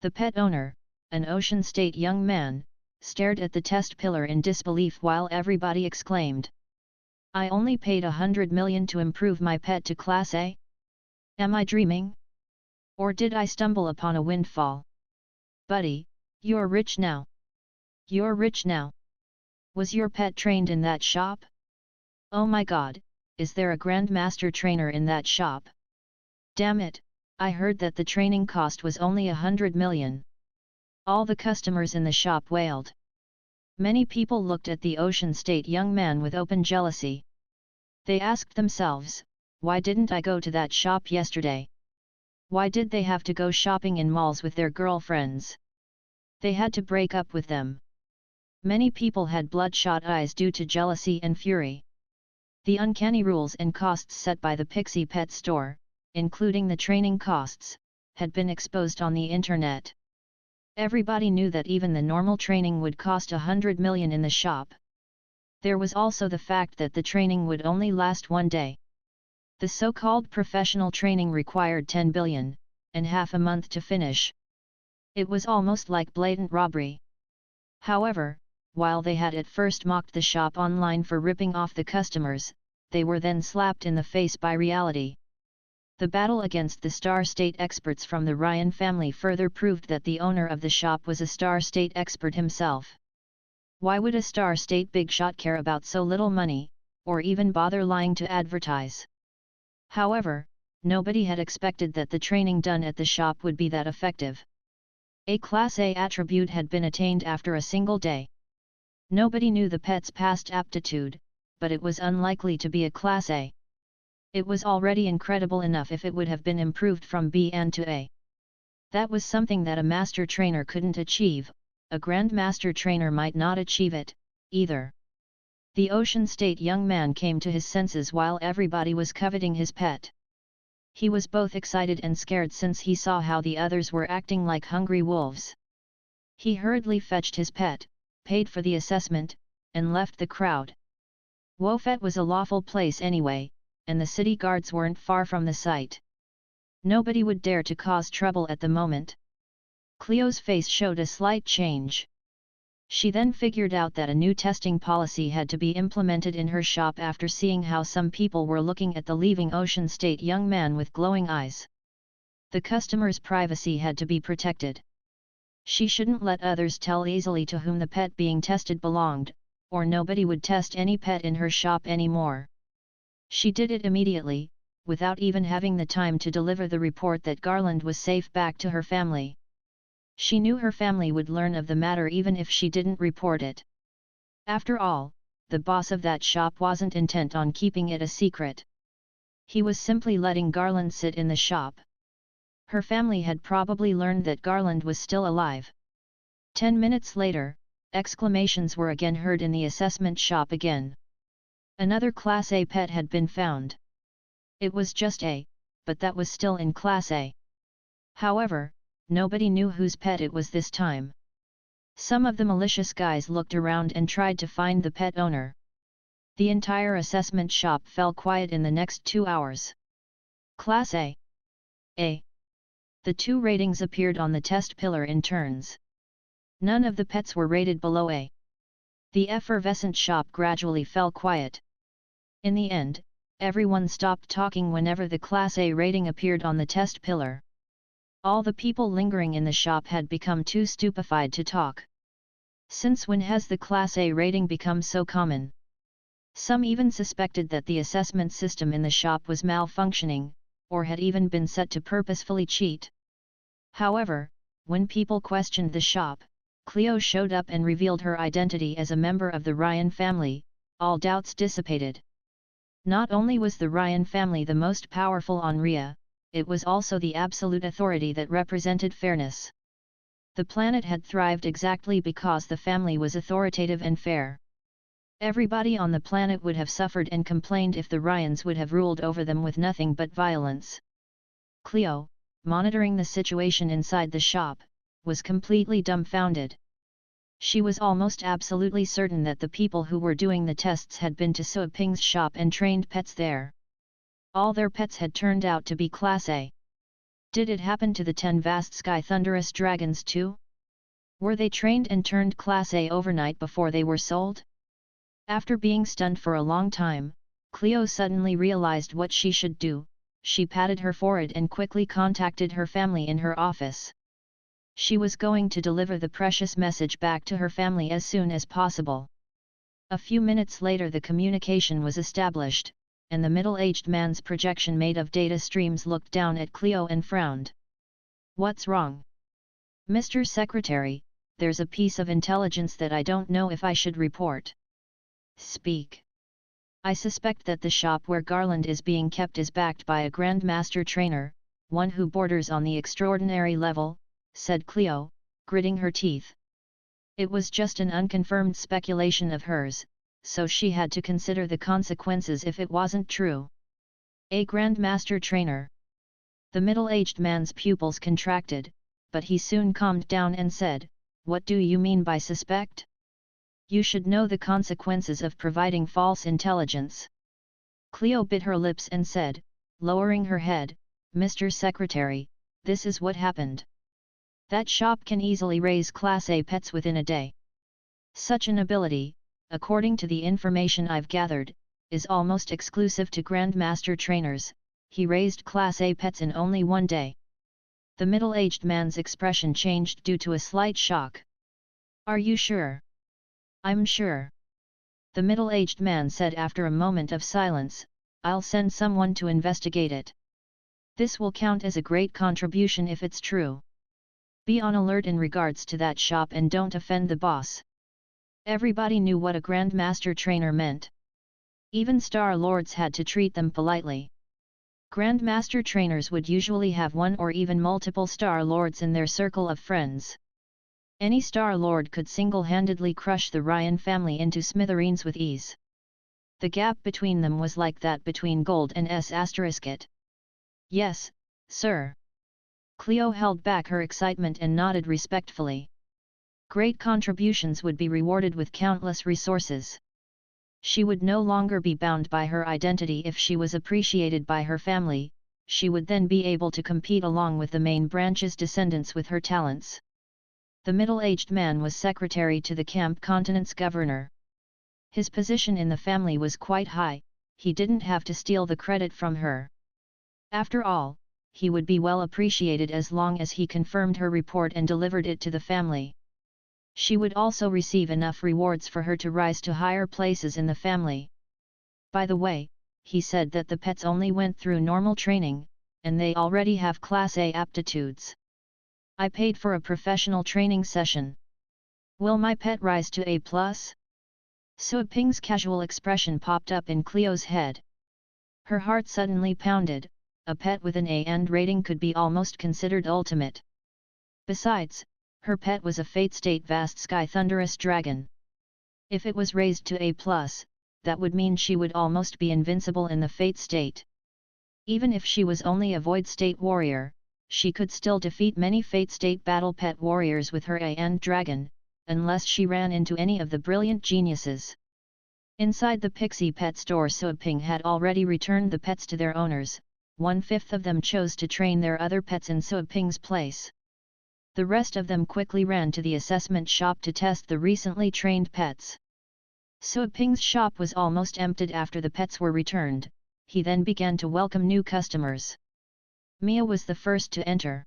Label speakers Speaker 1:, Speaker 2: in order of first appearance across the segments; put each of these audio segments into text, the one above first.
Speaker 1: The pet owner, an Ocean State young man, stared at the test pillar in disbelief while everybody exclaimed. I only paid 100 million to improve my pet to Class A? Am I dreaming? Or did I stumble upon a windfall? Buddy, you're rich now. You're rich now. Was your pet trained in that shop? Oh my god, is there a grandmaster trainer in that shop? Damn it, I heard that the training cost was only 100 million. All the customers in the shop wailed. Many people looked at the Ocean State young man with open jealousy. They asked themselves, why didn't I go to that shop yesterday? Why did they have to go shopping in malls with their girlfriends? They had to break up with them. Many people had bloodshot eyes due to jealousy and fury. The uncanny rules and costs set by the Pixie Pet Store, including the training costs, had been exposed on the internet. Everybody knew that even the normal training would cost 100 million in the shop. There was also the fact that the training would only last one day. The so-called professional training required 10 billion, and half a month to finish. It was almost like blatant robbery. However, while they had at first mocked the shop online for ripping off the customers, they were then slapped in the face by reality. The battle against the Star State experts from the Rein family further proved that the owner of the shop was a Star State expert himself. Why would a Star State big shot care about so little money, or even bother lying to advertise? However, nobody had expected that the training done at the shop would be that effective. A Class A attribute had been attained after a single day. Nobody knew the pet's past aptitude, but it was unlikely to be a Class A. It was already incredible enough if it would have been improved from B and to A. That was something that a master trainer couldn't achieve, a grandmaster trainer might not achieve it, either. The Ocean State young man came to his senses while everybody was coveting his pet. He was both excited and scared since he saw how the others were acting like hungry wolves. He hurriedly fetched his pet, paid for the assessment, and left the crowd. Wofet was a lawful place anyway, and the city guards weren't far from the site. Nobody would dare to cause trouble at the moment. Cleo's face showed a slight change. She then figured out that a new testing policy had to be implemented in her shop after seeing how some people were looking at the leaving Ocean State young man with glowing eyes. The customer's privacy had to be protected. She shouldn't let others tell easily to whom the pet being tested belonged, or nobody would test any pet in her shop anymore. She did it immediately, without even having the time to deliver the report that Garland was safe back to her family. She knew her family would learn of the matter even if she didn't report it. After all, the boss of that shop wasn't intent on keeping it a secret. He was simply letting Garland sit in the shop. Her family had probably learned that Garland was still alive. 10 minutes later, exclamations were again heard in the assessment shop again. Another Class A pet had been found. It was just A, but that was still in Class A. However, nobody knew whose pet it was this time. Some of the malicious guys looked around and tried to find the pet owner. The entire assessment shop fell quiet in the next 2 hours. Class A. A. The two ratings appeared on the test pillar in turns. None of the pets were rated below A. The effervescent shop gradually fell quiet. In the end, everyone stopped talking whenever the Class A rating appeared on the test pillar. All the people lingering in the shop had become too stupefied to talk. Since when has the Class A rating become so common? Some even suspected that the assessment system in the shop was malfunctioning, or had even been set to purposefully cheat. However, when people questioned the shop, Cleo showed up and revealed her identity as a member of the Ryan family. All doubts dissipated. Not only was the Ryan family the most powerful on Rhea, it was also the absolute authority that represented fairness. The planet had thrived exactly because the family was authoritative and fair. Everybody on the planet would have suffered and complained if the Ryans would have ruled over them with nothing but violence. Cleo, monitoring the situation inside the shop, was completely dumbfounded. She was almost absolutely certain that the people who were doing the tests had been to Sue Ping's shop and trained pets there. All their pets had turned out to be Class A. Did it happen to the 10 vast sky thunderous dragons too? Were they trained and turned Class A overnight before they were sold? After being stunned for a long time, Cleo suddenly realized what she should do. She patted her forehead and quickly contacted her family in her office. She was going to deliver the precious message back to her family as soon as possible. A few minutes later the communication was established, and the middle-aged man's projection made of data streams looked down at Cleo and frowned. "What's wrong? Mr. Secretary, there's a piece of intelligence that I don't know if I should report." "Speak." "I suspect that the shop where Garland is being kept is backed by a Grandmaster trainer, one who borders on the extraordinary level," said Cleo, gritting her teeth. It was just an unconfirmed speculation of hers, so she had to consider the consequences if it wasn't true. "A Grandmaster trainer?" The middle-aged man's pupils contracted, but he soon calmed down and said, "What do you mean by suspect? You should know the consequences of providing false intelligence." Cleo bit her lips and said, lowering her head, "Mr. Secretary, this is what happened. That shop can easily raise Class A pets within a day. Such an ability, according to the information I've gathered, is almost exclusive to Grandmaster trainers. He raised Class A pets in only one day." The middle-aged man's expression changed due to a slight shock. "Are you sure?" "I'm sure," the middle-aged man said after a moment of silence. "I'll send someone to investigate it. This will count as a great contribution if it's true. Be on alert in regards to that shop and don't offend the boss." Everybody knew what a Grandmaster trainer meant. Even Star Lords had to treat them politely. Grandmaster trainers would usually have one or even multiple Star Lords in their circle of friends. Any Star Lord could single-handedly crush the Rein family into smithereens with ease. The gap between them was like that between gold and S***it. "Yes, sir." Cleo held back her excitement and nodded respectfully. Great contributions would be rewarded with countless resources. She would no longer be bound by her identity if she was appreciated by her family. She would then be able to compete along with the main branch's descendants with her talents. The middle-aged man was secretary to the Camp Continent's governor. His position in the family was quite high. He didn't have to steal the credit from her. After all, he would be well appreciated as long as he confirmed her report and delivered it to the family. She would also receive enough rewards for her to rise to higher places in the family. "By the way," he said, "that the pets only went through normal training, and they already have Class A aptitudes. I paid for a professional training session. Will my pet rise to A+?" Sue Ping's casual expression popped up in Cleo's head. Her heart suddenly pounded. A pet with an A rating could be almost considered ultimate. Besides, her pet was a Fate State Vast Sky Thunderous Dragon. If it was raised to A+, that would mean she would almost be invincible in the Fate State. Even if she was only a Void State warrior, she could still defeat many Fate State battle pet warriors with her A dragon, unless she ran into any of the brilliant geniuses. Inside the Pixie Pet Store, Sue Ping had already returned the pets to their owners. 1/5 of them chose to train their other pets in Sue Ping's place. The rest of them quickly ran to the assessment shop to test the recently trained pets. Sue Ping's shop was almost emptied after the pets were returned. He then began to welcome new customers. Mia was the first to enter.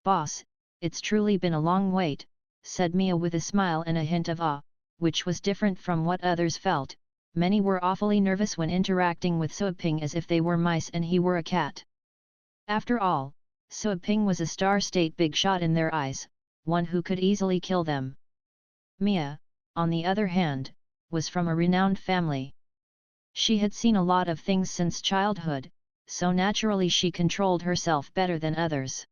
Speaker 1: "Boss, it's truly been a long wait," said Mia with a smile and a hint of awe, which was different from what others felt. Many were awfully nervous when interacting with Sue Ping, as if they were mice and he were a cat. After all, Sue Ping was a Star State big shot in their eyes, one who could easily kill them. Mia, on the other hand, was from a renowned family. She had seen a lot of things since childhood, so naturally she controlled herself better than others.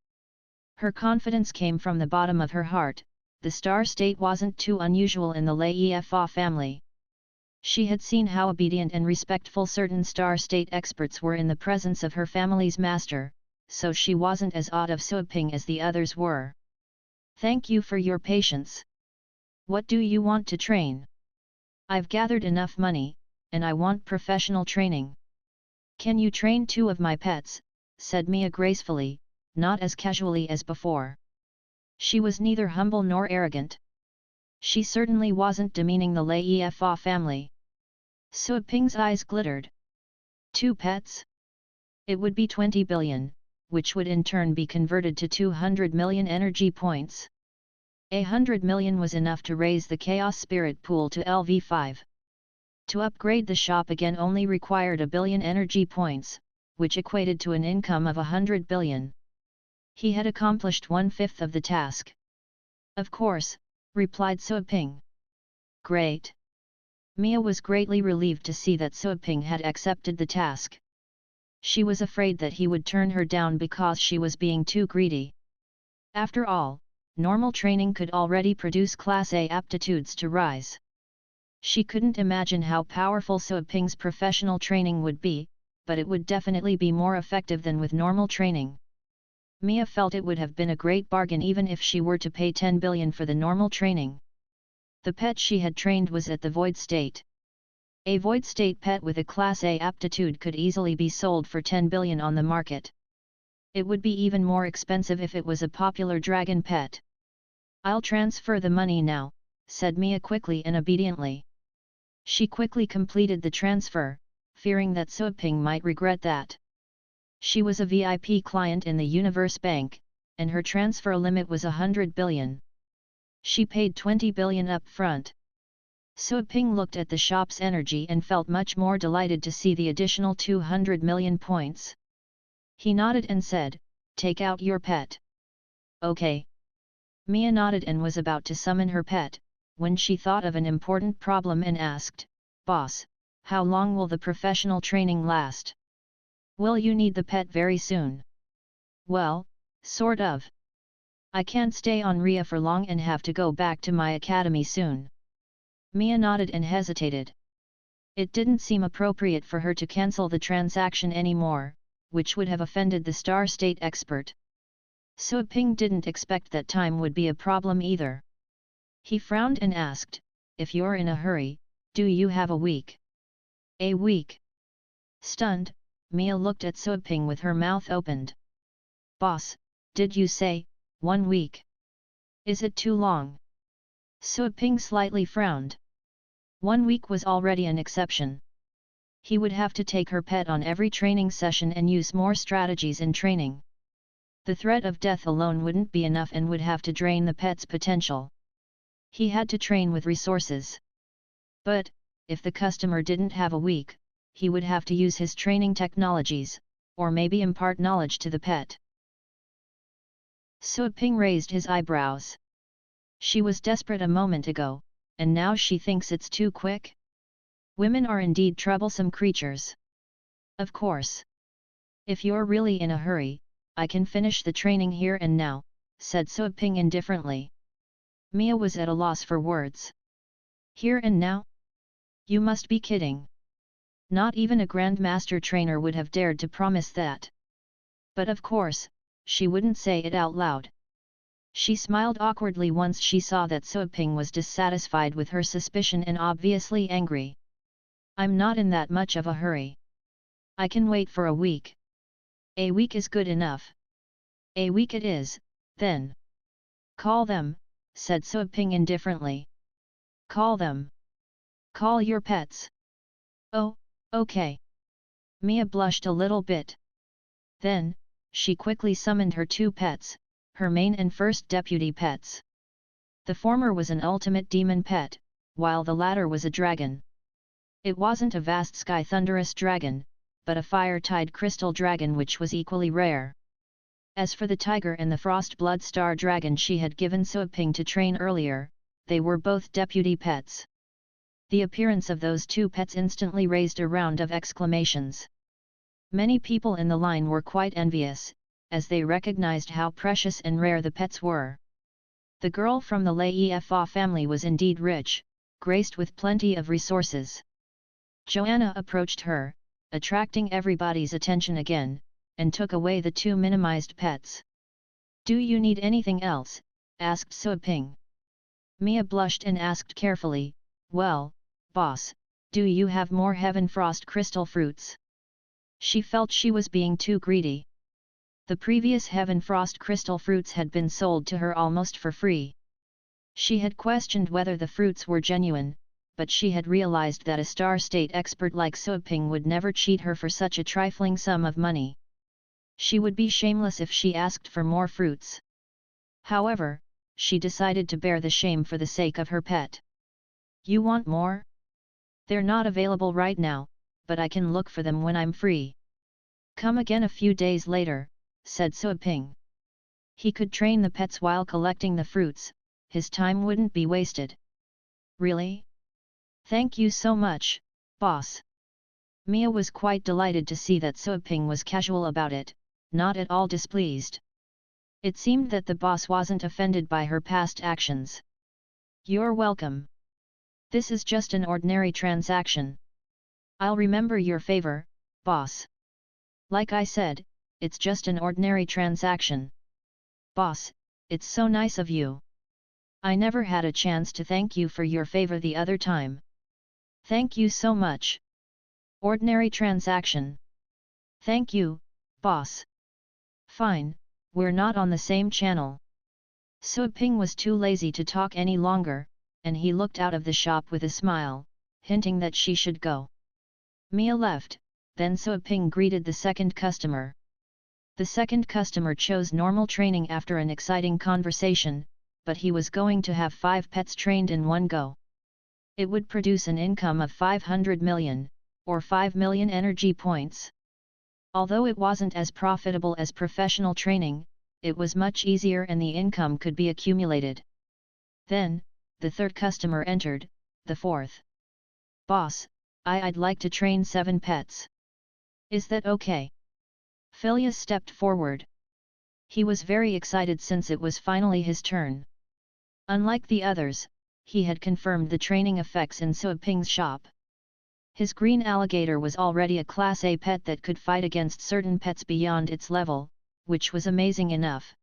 Speaker 1: Her confidence came from the bottom of her heart. The Star State wasn't too unusual in the Lei Fa family. She had seen how obedient and respectful certain Star State experts were in the presence of her family's master, so she wasn't as awed of Sue Ping as the others were. "Thank you for your patience. What do you want to train?" "I've gathered enough money, and I want professional training." "Can you train 2 of my pets?" said Mia gracefully, not as casually as before. She was neither humble nor arrogant. She certainly wasn't demeaning the Lei Fa family. Sui Ping's eyes glittered. 2 pets? It would be 20 billion, which would in turn be converted to 200 million energy points. 100 million was enough to raise the Chaos Spirit pool to LV5. To upgrade the shop again only required 1 billion energy points, which equated to an income of 100 billion. He had accomplished 1/5 of the task. Of course, replied Sui Ping. Great. Mia was greatly relieved to see that Sui Ping had accepted the task. She was afraid that he would turn her down because she was being too greedy. After all, normal training could already produce Class A aptitudes to rise. She couldn't imagine how powerful Sui Ping's professional training would be, but it would definitely be more effective than with normal training. Mia felt it would have been a great bargain even if she were to pay 10 billion for the normal training. The pet she had trained was at the void state. A void state pet with a Class A aptitude could easily be sold for 10 billion on the market. It would be even more expensive if it was a popular dragon pet. I'll transfer the money now, said Mia quickly and obediently. She quickly completed the transfer, fearing that Sui Ping might regret that. She was a VIP client in the Universe Bank, and her transfer limit was 100 billion. She paid 20 billion up front. Sui Ping looked at the shop's energy and felt much more delighted to see the additional 200 million points. He nodded and said, "Take out your pet." Okay. Mia nodded and was about to summon her pet, when she thought of an important problem and asked, "Boss, how long will the professional training last? Will you need the pet very soon?" "Well, sort of. I can't stay on Ria for long and have to go back to my academy soon." Mia nodded and hesitated. It didn't seem appropriate for her to cancel the transaction anymore, which would have offended the Star State expert. Sui Ping didn't expect that time would be a problem either. He frowned and asked, "If you're in a hurry, do you have a week?" "A week?" Stunned, Mia looked at Sui Ping with her mouth opened. "Boss, did you say 1 week? Is it too long?" Sui Ping slightly frowned. 1 week was already an exception. He would have to take her pet on every training session and use more strategies in training. The threat of death alone wouldn't be enough and would have to drain the pet's potential. He had to train with resources. But, if the customer didn't have a week, he would have to use his training technologies, or maybe impart knowledge to the pet. Sui Ping raised his eyebrows. She was desperate a moment ago, and now she thinks it's too quick? Women are indeed troublesome creatures. Of course. If you're really in a hurry, I can finish the training here and now, said Sui Ping indifferently. Mia was at a loss for words. Here and now? You must be kidding. Not even a Grandmaster trainer would have dared to promise that. But of course, she wouldn't say it out loud. She smiled awkwardly once she saw that Sui Ping was dissatisfied with her suspicion and obviously angry. I'm not in that much of a hurry. I can wait for a week. A week is good enough. A week it is, then. Call them, said Sui Ping indifferently. Call them. Call your pets. Oh, okay. Mia blushed a little bit. Then, she quickly summoned her 2 pets, her main and first deputy pets. The former was an ultimate demon pet, while the latter was a dragon. It wasn't a vast sky thunderous dragon, but a fire-tide crystal dragon which was equally rare. As for the tiger and the frost blood star dragon she had given Sui Ping to train earlier, they were both deputy pets. The appearance of those 2 pets instantly raised a round of exclamations. Many people in the line were quite envious, as they recognized how precious and rare the pets were. The girl from the Lei Fa family was indeed rich, graced with plenty of resources. Joanna approached her, attracting everybody's attention again, and took away the 2 minimized pets. "Do you need anything else?" asked Sui Ping. Mia blushed and asked carefully, "Well, boss, do you have more heaven frost crystal fruits?" She felt she was being too greedy. The previous Heaven Frost crystal fruits had been sold to her almost for free. She had questioned whether the fruits were genuine, but she had realized that a star state expert like Suaping would never cheat her for such a trifling sum of money. She would be shameless if she asked for more fruits. However, she decided to bear the shame for the sake of her pet. You want more? They're not available right now, but I can look for them when I'm free. Come again a few days later, said Suaping. He could train the pets while collecting the fruits, his time wouldn't be wasted. Really? Thank you so much, boss. Mia was quite delighted to see that Suaping was casual about it, not at all displeased. It seemed that the boss wasn't offended by her past actions. You're welcome. This is just an ordinary transaction. I'll remember your favor, boss. Like I said, it's just an ordinary transaction. Boss, it's so nice of you. I never had a chance to thank you for your favor the other time. Thank you so much. Ordinary transaction. Thank you, boss. Fine, we're not on the same channel. Suaping was too lazy to talk any longer, and he looked out of the shop with a smile, hinting that she should go. Mia left, then Suaping greeted the second customer. The second customer chose normal training after an exciting conversation, but he was going to have 5 pets trained in one go. It would produce an income of 500 million, or 5 million energy points. Although it wasn't as profitable as professional training, it was much easier and the income could be accumulated. Then, the third customer entered, the fourth. Boss, I'd like to train 7 pets. Is that okay? Phileas stepped forward. He was very excited since it was finally his turn. Unlike the others, he had confirmed the training effects in Suaping's shop. His green alligator was already a Class A pet that could fight against certain pets beyond its level, which was amazing enough.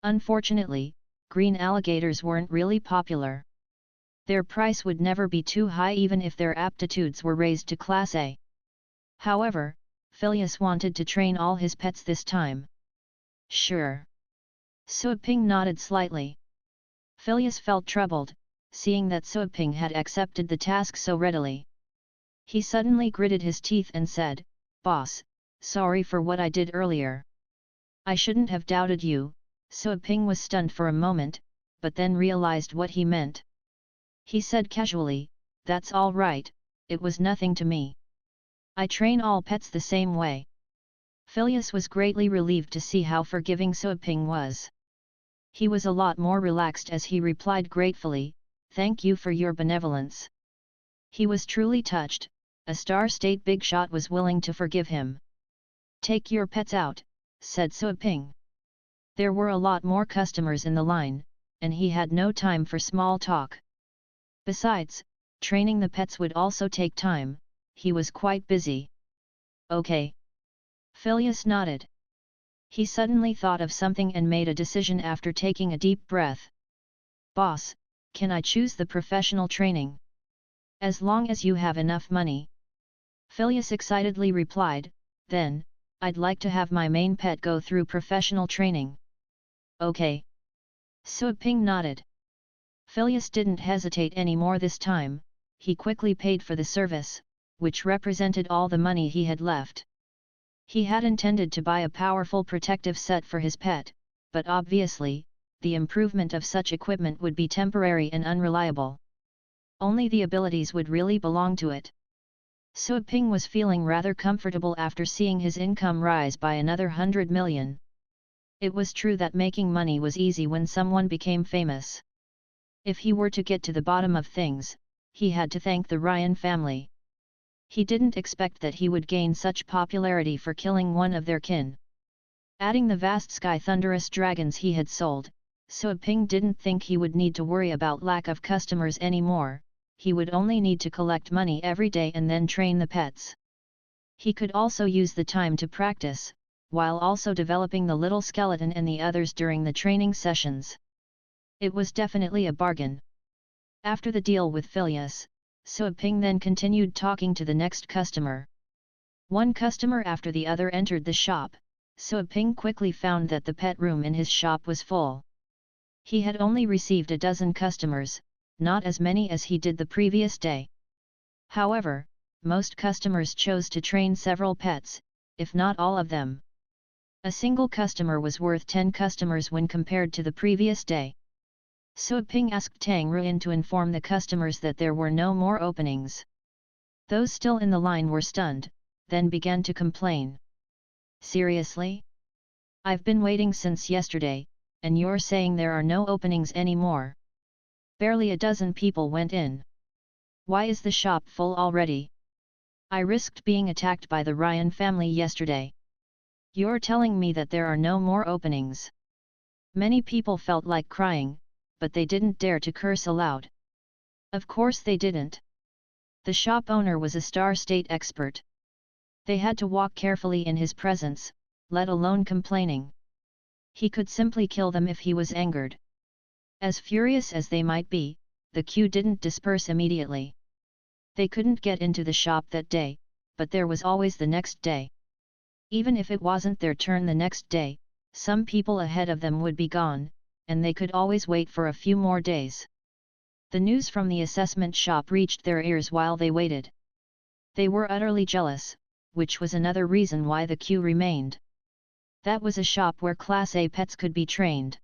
Speaker 1: Unfortunately, green alligators weren't really popular. Their price would never be too high even if their aptitudes were raised to Class A. However, Phileas wanted to train all his pets this time. Sure. Suaping nodded slightly. Phileas felt troubled, seeing that Suaping had accepted the task so readily. He suddenly gritted his teeth and said, Boss, sorry for what I did earlier. I shouldn't have doubted you. Suaping was stunned for a moment, but then realized what he meant. He said casually, That's all right, it was nothing to me. I train all pets the same way. Phileas was greatly relieved to see how forgiving Suaping was. He was a lot more relaxed as he replied gratefully, Thank you for your benevolence. He was truly touched, a Star State big shot was willing to forgive him. Take your pets out, said Suaping. There were a lot more customers in the line, and he had no time for small talk. Besides, training the pets would also take time, he was quite busy. Okay. Phileas nodded. He suddenly thought of something and made a decision after taking a deep breath. Boss, can I choose the professional training? As long as you have enough money. Phileas excitedly replied, Then, I'd like to have my main pet go through professional training. Okay. Suaping nodded. Phileas didn't hesitate any more this time, he quickly paid for the service, which represented all the money he had left. He had intended to buy a powerful protective set for his pet, but obviously, the improvement of such equipment would be temporary and unreliable. Only the abilities would really belong to it. Suaping was feeling rather comfortable after seeing his income rise by another 100 million. It was true that making money was easy when someone became famous. If he were to get to the bottom of things, he had to thank the Rein family. He didn't expect that he would gain such popularity for killing one of their kin. Adding the vast sky thunderous dragons he had sold, Suaping didn't think he would need to worry about lack of customers anymore, he would only need to collect money every day and then train the pets. He could also use the time to practice, while also developing the little skeleton and the others during the training sessions. It was definitely a bargain. After the deal with Phileas, Suaping then continued talking to the next customer. One customer after the other entered the shop, So Ping quickly found that the pet room in his shop was full. He had only received a dozen customers, not as many as he did the previous day. However, most customers chose to train several pets, if not all of them. A single customer was worth 10 customers when compared to the previous day. So Ping asked Tang Ruin to inform the customers that there were no more openings. Those still in the line were stunned, then began to complain. Seriously? I've been waiting since yesterday, and you're saying there are no openings anymore. Barely a dozen people went in. Why is the shop full already? I risked being attacked by the Ryan family yesterday. You're telling me that there are no more openings. Many people felt like crying, but they didn't dare to curse aloud. Of course they didn't. The shop owner was a star state expert. They had to walk carefully in his presence, let alone complaining. He could simply kill them if he was angered. As furious as they might be, the queue didn't disperse immediately. They couldn't get into the shop that day, but there was always the next day. Even if it wasn't their turn the next day, some people ahead of them would be gone, and they could always wait for a few more days. The news from the assessment shop reached their ears while they waited. They were utterly jealous, which was another reason why the queue remained. That was a shop where Class A pets could be trained.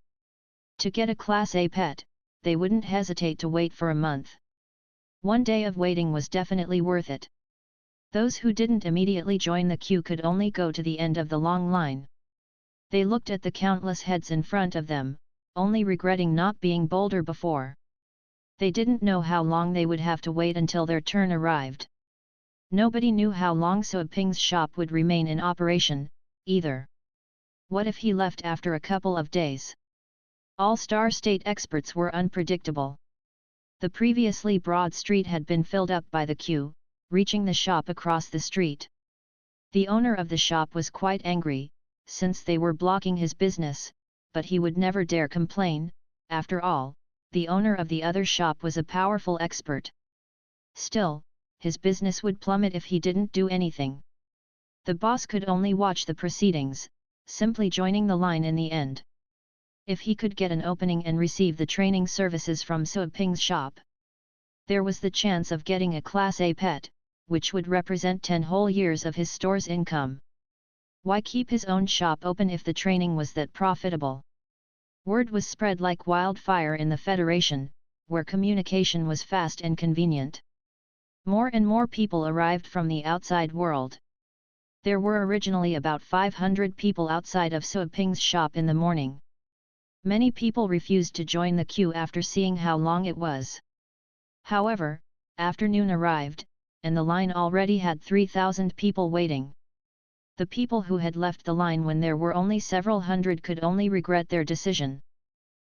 Speaker 1: To get a Class A pet, they wouldn't hesitate to wait for a month. One day of waiting was definitely worth it. Those who didn't immediately join the queue could only go to the end of the long line. They looked at the countless heads in front of them, only regretting not being bolder before. They didn't know how long they would have to wait until their turn arrived. Nobody knew how long So Ping's shop would remain in operation, either. What if he left after a couple of days? All Star State experts were unpredictable. The previously broad street had been filled up by the queue, reaching the shop across the street. The owner of the shop was quite angry, since they were blocking his business, but he would never dare complain. After all, the owner of the other shop was a powerful expert. Still, his business would plummet if he didn't do anything. The boss could only watch the proceedings, simply joining the line in the end. If he could get an opening and receive the training services from So Ping's shop, there was the chance of getting a Class A pet, which would represent 10 whole years of his store's income. Why keep his own shop open if the training was that profitable? Word was spread like wildfire in the Federation, where communication was fast and convenient. More and more people arrived from the outside world. There were originally about 500 people outside of So Ping's shop in the morning. Many people refused to join the queue after seeing how long it was. However, afternoon arrived, and the line already had 3,000 people waiting. The people who had left the line when there were only several hundred could only regret their decision.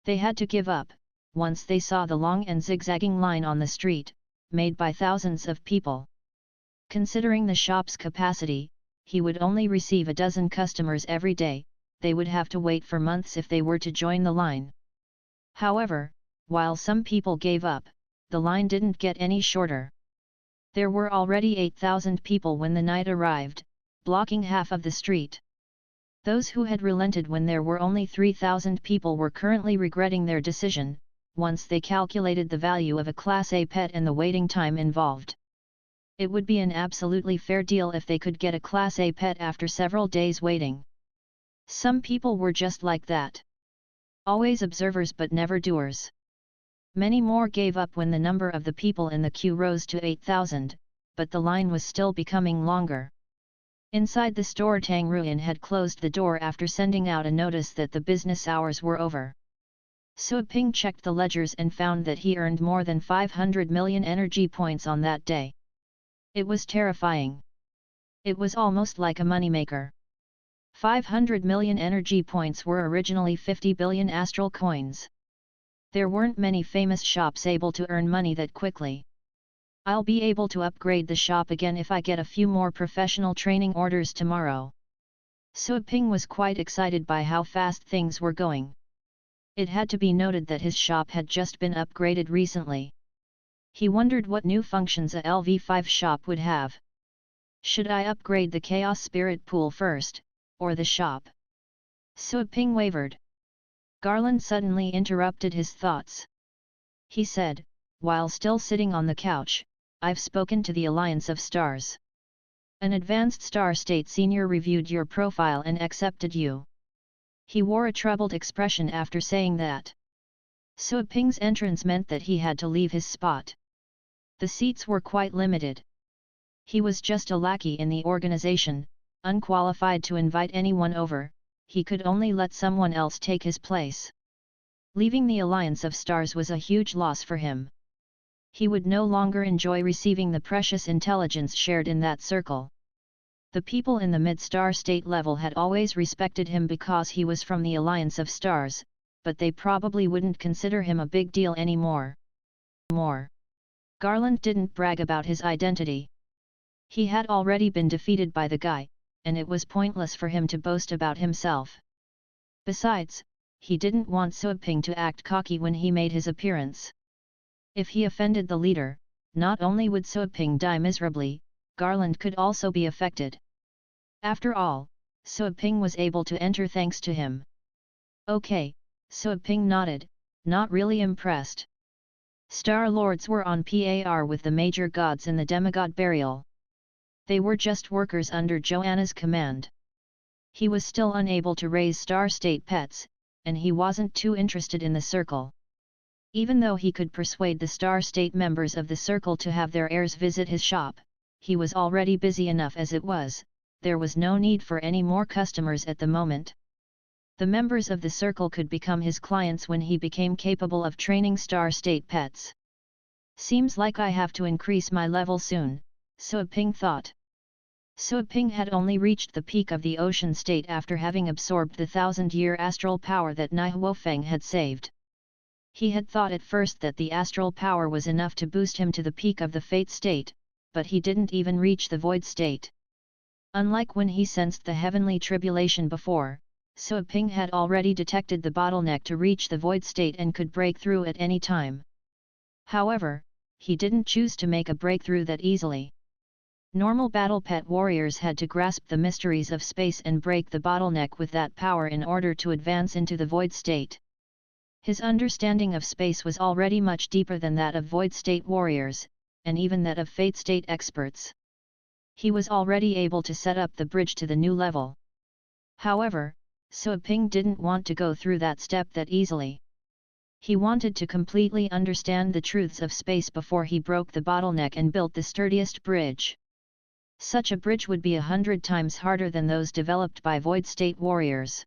Speaker 1: They had to give up, once they saw the long and zigzagging line on the street, made by thousands of people. Considering the shop's capacity, he would only receive a dozen customers every day. They would have to wait for months if they were to join the line. However, while some people gave up, the line didn't get any shorter. There were already 8,000 people when the night arrived, blocking half of the street. Those who had relented when there were only 3,000 people were currently regretting their decision, once they calculated the value of a Class A pet and the waiting time involved. It would be an absolutely fair deal if they could get a Class A pet after several days waiting. Some people were just like that. Always observers but never doers. Many more gave up when the number of the people in the queue rose to 8,000, but the line was still becoming longer. Inside the store, Tang Ruin had closed the door after sending out a notice that the business hours were over. So Ping checked the ledgers and found that he earned more than 500 million energy points on that day. It was terrifying. It was almost like a moneymaker. 500 million energy points were originally 50 billion astral coins. There weren't many famous shops able to earn money that quickly. I'll be able to upgrade the shop again if I get a few more professional training orders tomorrow. So Ping was quite excited by how fast things were going. It had to be noted that his shop had just been upgraded recently. He wondered what new functions a LV5 shop would have. Should I upgrade the Chaos Spirit Pool first, or the shop? Suaping wavered. Garland suddenly interrupted his thoughts. He said, while still sitting on the couch, I've spoken to the Alliance of Stars. An advanced star state senior reviewed your profile and accepted you. He wore a troubled expression after saying that. Suaping's entrance meant that he had to leave his spot. The seats were quite limited. He was just a lackey in the organization, unqualified to invite anyone over. He could only let someone else take his place. Leaving the Alliance of Stars was a huge loss for him. He would no longer enjoy receiving the precious intelligence shared in that circle. The people in the mid-star state level had always respected him because he was from the Alliance of Stars, but they probably wouldn't consider him a big deal anymore. Garland didn't brag about his identity. He had already been defeated by the guy, and it was pointless for him to boast about himself. Besides, he didn't want Suaping to act cocky when he made his appearance. If he offended the leader, not only would Suaping die miserably, Garland could also be affected. After all, Suaping was able to enter thanks to him. Okay, Suaping nodded, not really impressed. Star Lords were on par with the major gods in the demigod burial. They were just workers under Joanna's command. He was still unable to raise star state pets, and he wasn't too interested in the circle. Even though he could persuade the star state members of the circle to have their heirs visit his shop, he was already busy enough as it was. There was no need for any more customers at the moment. The members of the circle could become his clients when he became capable of training star state pets. Seems like I have to increase my level soon, Suaping thought. Suaping had only reached the peak of the ocean state after having absorbed the 1,000-year astral power that Naihuofeng had saved. He had thought at first that the astral power was enough to boost him to the peak of the fate state, but he didn't even reach the void state. Unlike when he sensed the heavenly tribulation before, Suaping had already detected the bottleneck to reach the void state and could break through at any time. However, he didn't choose to make a breakthrough that easily. Normal battle pet warriors had to grasp the mysteries of space and break the bottleneck with that power in order to advance into the void state. His understanding of space was already much deeper than that of void state warriors, and even that of fate state experts. He was already able to set up the bridge to the new level. However, Suaping didn't want to go through that step that easily. He wanted to completely understand the truths of space before he broke the bottleneck and built the sturdiest bridge. Such a bridge would be 100 times harder than those developed by void state warriors.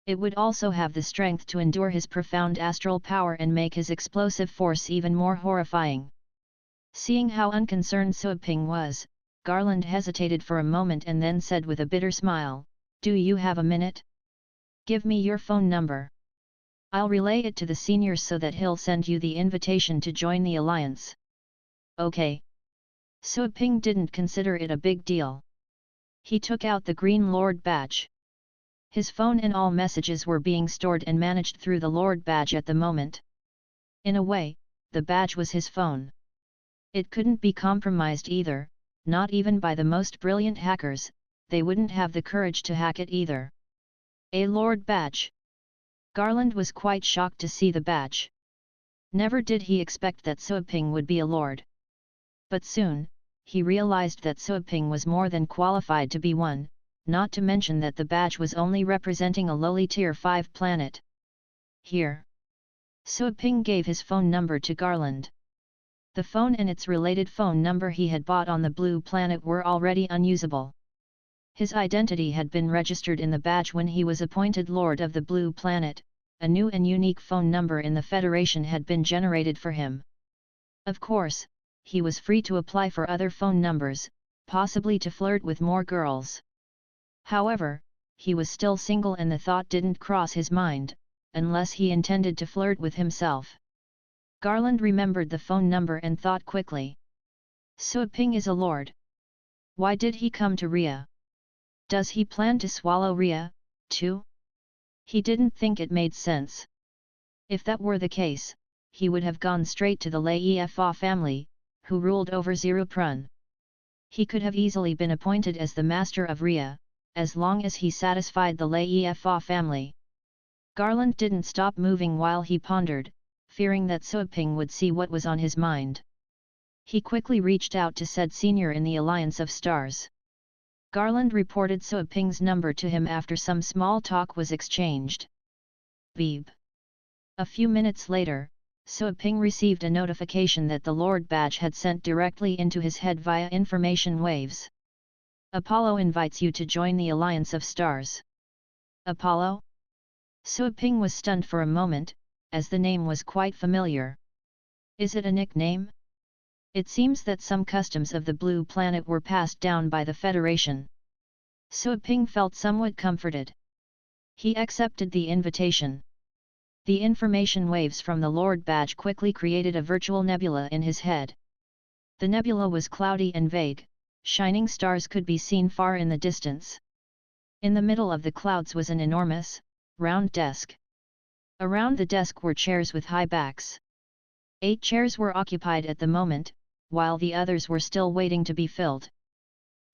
Speaker 1: It would also have the strength to endure his profound astral power and make his explosive force even more horrifying. Seeing how unconcerned Suaping was, Garland hesitated for a moment and then said with a bitter smile, "Do you have a minute? Give me your phone number. I'll relay it to the seniors so that he'll send you the invitation to join the alliance." Okay. Suaping didn't consider it a big deal. He took out the Green Lord badge. His phone and all messages were being stored and managed through the Lord badge at the moment. In a way, the badge was his phone. It couldn't be compromised either, not even by the most brilliant hackers. They wouldn't have the courage to hack it either. A Lord badge. Garland was quite shocked to see the badge. Never did he expect that Suaping would be a lord. But soon, he realized that Suaping was more than qualified to be one, not to mention that the badge was only representing a lowly Tier 5 planet. Here. Suaping gave his phone number to Garland. The phone and its related phone number he had bought on the blue planet were already unusable. His identity had been registered in the badge when he was appointed Lord of the Blue Planet. A new and unique phone number in the Federation had been generated for him. Of course, he was free to apply for other phone numbers, possibly to flirt with more girls. However, he was still single and the thought didn't cross his mind, unless he intended to flirt with himself. Garland remembered the phone number and thought quickly. Suaping is a lord. Why did he come to Rhea? Does he plan to swallow Rhea, too? He didn't think it made sense. If that were the case, he would have gone straight to the Lei-Fa family, who ruled over Zero Prun. He could have easily been appointed as the master of Rhea, as long as he satisfied the Lei-Fa family. Garland didn't stop moving while he pondered, fearing that Suaping would see what was on his mind. He quickly reached out to said senior in the Alliance of Stars. Garland reported Suaping's number to him after some small talk was exchanged. Beep. A few minutes later, Suaping received a notification that the Lord Badge had sent directly into his head via information waves. Apollo invites you to join the Alliance of Stars. Apollo? Suaping was stunned for a moment, as the name was quite familiar. Is it a nickname? It seems that some customs of the Blue Planet were passed down by the Federation. Suaping felt somewhat comforted. He accepted the invitation. The information waves from the Lord Badge quickly created a virtual nebula in his head. The nebula was cloudy and vague, shining stars could be seen far in the distance. In the middle of the clouds was an enormous, round desk. Around the desk were chairs with high backs. 8 chairs were occupied at the moment, while the others were still waiting to be filled.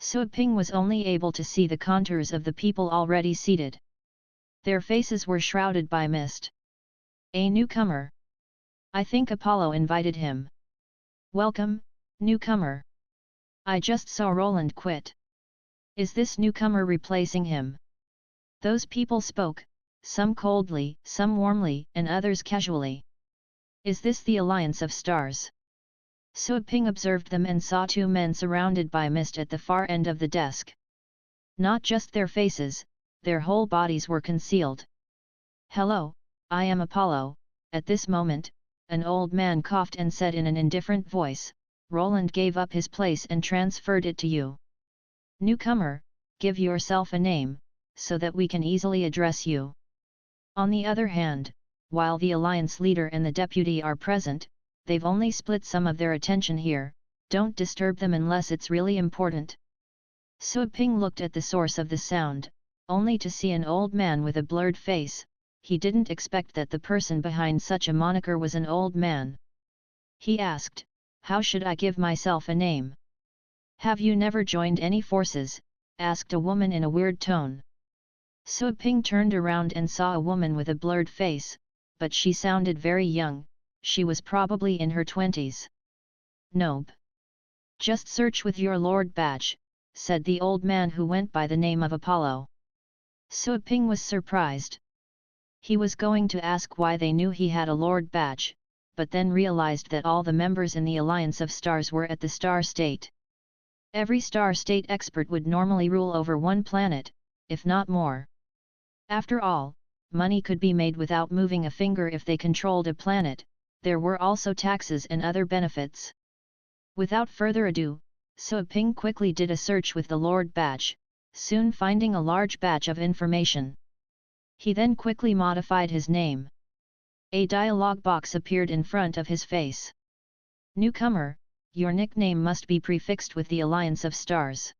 Speaker 1: Suaping was only able to see the contours of the people already seated. Their faces were shrouded by mist. A newcomer. I think Apollo invited him. Welcome, newcomer. I just saw Roland quit. Is this newcomer replacing him? Those people spoke, some coldly, some warmly, and others casually. Is this the Alliance of Stars? Suaping observed them and saw 2 men surrounded by mist at the far end of the desk. Not just their faces, their whole bodies were concealed. Hello, I am Apollo. At this moment, an old man coughed and said in an indifferent voice, Roland gave up his place and transferred it to you. Newcomer, give yourself a name, so that we can easily address you. On the other hand, while the Alliance leader and the deputy are present, they've only split some of their attention here, don't disturb them unless it's really important. Suaping looked at the source of the sound, only to see an old man with a blurred face. He didn't expect that the person behind such a moniker was an old man. He asked, how should I give myself a name? Have you never joined any forces? Asked a woman in a weird tone. Suaping turned around and saw a woman with a blurred face, but she sounded very young, she was probably in her 20s. Nope. Just search with your Lord Badge, said the old man who went by the name of Apollo. Suaping was surprised. He was going to ask why they knew he had a Lord Badge, but then realized that all the members in the Alliance of Stars were at the Star State. Every Star State expert would normally rule over 1 planet, if not more. After all, money could be made without moving a finger if they controlled a planet. There were also taxes and other benefits. Without further ado, Suaping quickly did a search with the Lord Badge, soon finding a large batch of information. He then quickly modified his name. A dialog box appeared in front of his face. Newcomer, your nickname must be prefixed with the Alliance of Stars.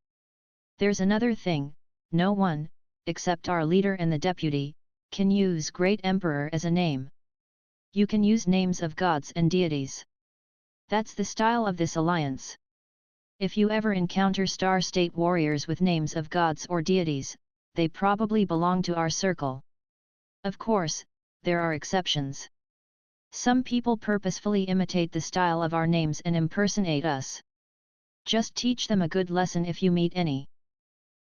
Speaker 1: There's another thing, no one, except our leader and the deputy, can use Great Emperor as a name. You can use names of gods and deities. That's the style of this alliance. If you ever encounter Star State warriors with names of gods or deities, they probably belong to our circle. Of course, there are exceptions. Some people purposefully imitate the style of our names and impersonate us. Just teach them a good lesson if you meet any.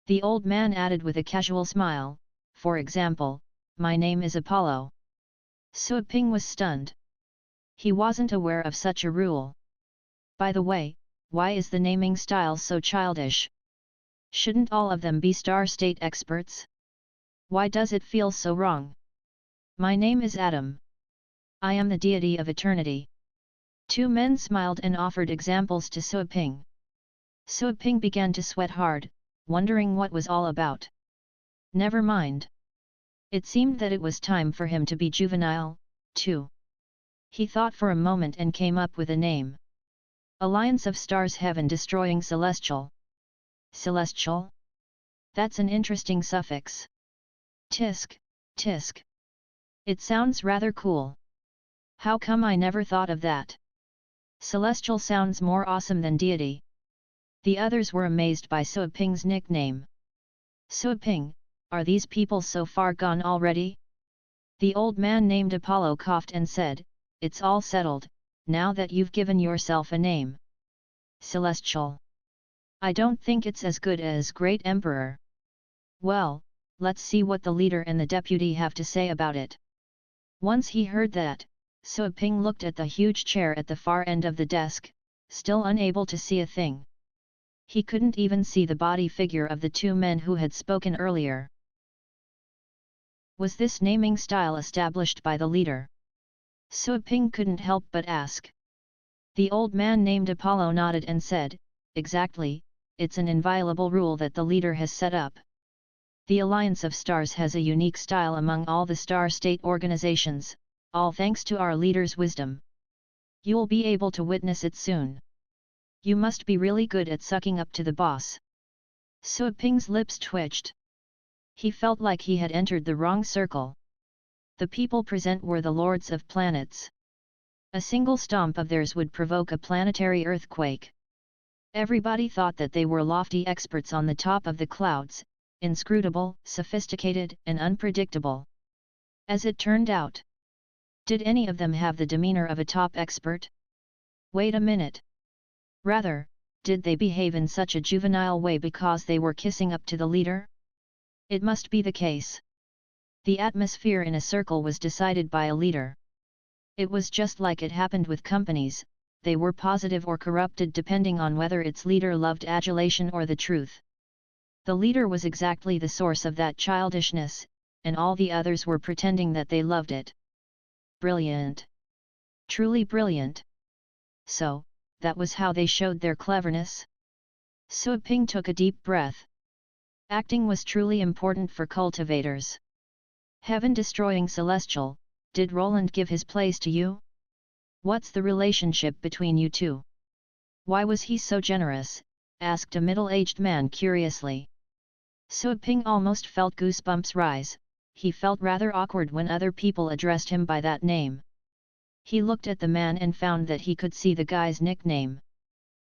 Speaker 1: The old man added with a casual smile, for example, my name is Apollo. Suaping was stunned. He wasn't aware of such a rule. By the way, why is the naming style so childish? Shouldn't all of them be Star State experts? Why does it feel so wrong? My name is Adam. I am the deity of eternity. 2 men smiled and offered examples to Suaping. Suaping began to sweat hard, wondering what was all about. Never mind. It seemed that it was time for him to be juvenile, too. He thought for a moment and came up with a name. Alliance of Stars Heaven Destroying Celestial. Celestial? That's an interesting suffix. Tisk, tisk. It sounds rather cool. How come I never thought of that? Celestial sounds more awesome than deity. The others were amazed by Suaping's nickname. Suaping, are these people so far gone already? The old man named Apollo coughed and said, it's all settled, now that you've given yourself a name. Celestial. I don't think it's as good as Great Emperor. Well, let's see what the leader and the deputy have to say about it. Once he heard that, Suaping looked at the huge chair at the far end of the desk, still unable to see a thing. He couldn't even see the body figure of the two men who had spoken earlier. Was this naming style established by the leader? Suaping couldn't help but ask. The old man named Apollo nodded and said, exactly, it's an inviolable rule that the leader has set up. The Alliance of Stars has a unique style among all the star state organizations, all thanks to our leader's wisdom. You'll be able to witness it soon. You must be really good at sucking up to the boss. Suaping's lips twitched. He felt like he had entered the wrong circle. The people present were the lords of planets. A single stomp of theirs would provoke a planetary earthquake. Everybody thought that they were lofty experts on the top of the clouds, inscrutable, sophisticated, and unpredictable. As it turned out, did any of them have the demeanor of a top expert? Wait a minute. Rather, did they behave in such a juvenile way because they were kissing up to the leader? It must be the case. The atmosphere in a circle was decided by a leader. It was just like it happened with companies, they were positive or corrupted depending on whether its leader loved adulation or the truth. The leader was exactly the source of that childishness, and all the others were pretending that they loved it. Brilliant! Truly brilliant! So, that was how they showed their cleverness? Suaping took a deep breath. Acting was truly important for cultivators. Heaven-destroying Celestial, did Roland give his place to you? What's the relationship between you two? Why was he so generous? Asked a middle-aged man curiously. Suaping almost felt goosebumps rise. He felt rather awkward when other people addressed him by that name. He looked at the man and found that he could see the guy's nickname.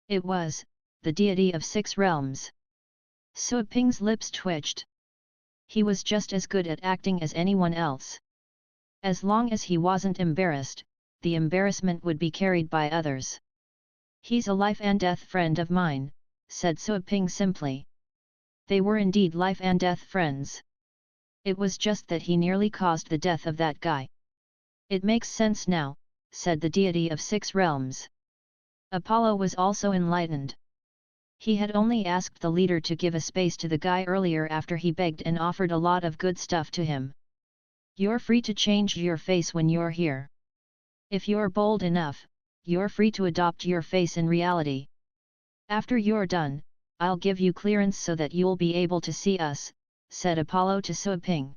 Speaker 1: It was, the deity of 6 realms. Suaping's lips twitched. He was just as good at acting as anyone else. As long as he wasn't embarrassed, the embarrassment would be carried by others. He's a life and death friend of mine, said Suaping simply. They were indeed life and death friends. It was just that he nearly caused the death of that guy. It makes sense now, said the deity of 6 realms. Apollo was also enlightened. He had only asked the leader to give a space to the guy earlier after he begged and offered a lot of good stuff to him. You're free to change your face when you're here. If you're bold enough, you're free to adopt your face in reality. After you're done, I'll give you clearance so that you'll be able to see us, said Apollo to Suaping.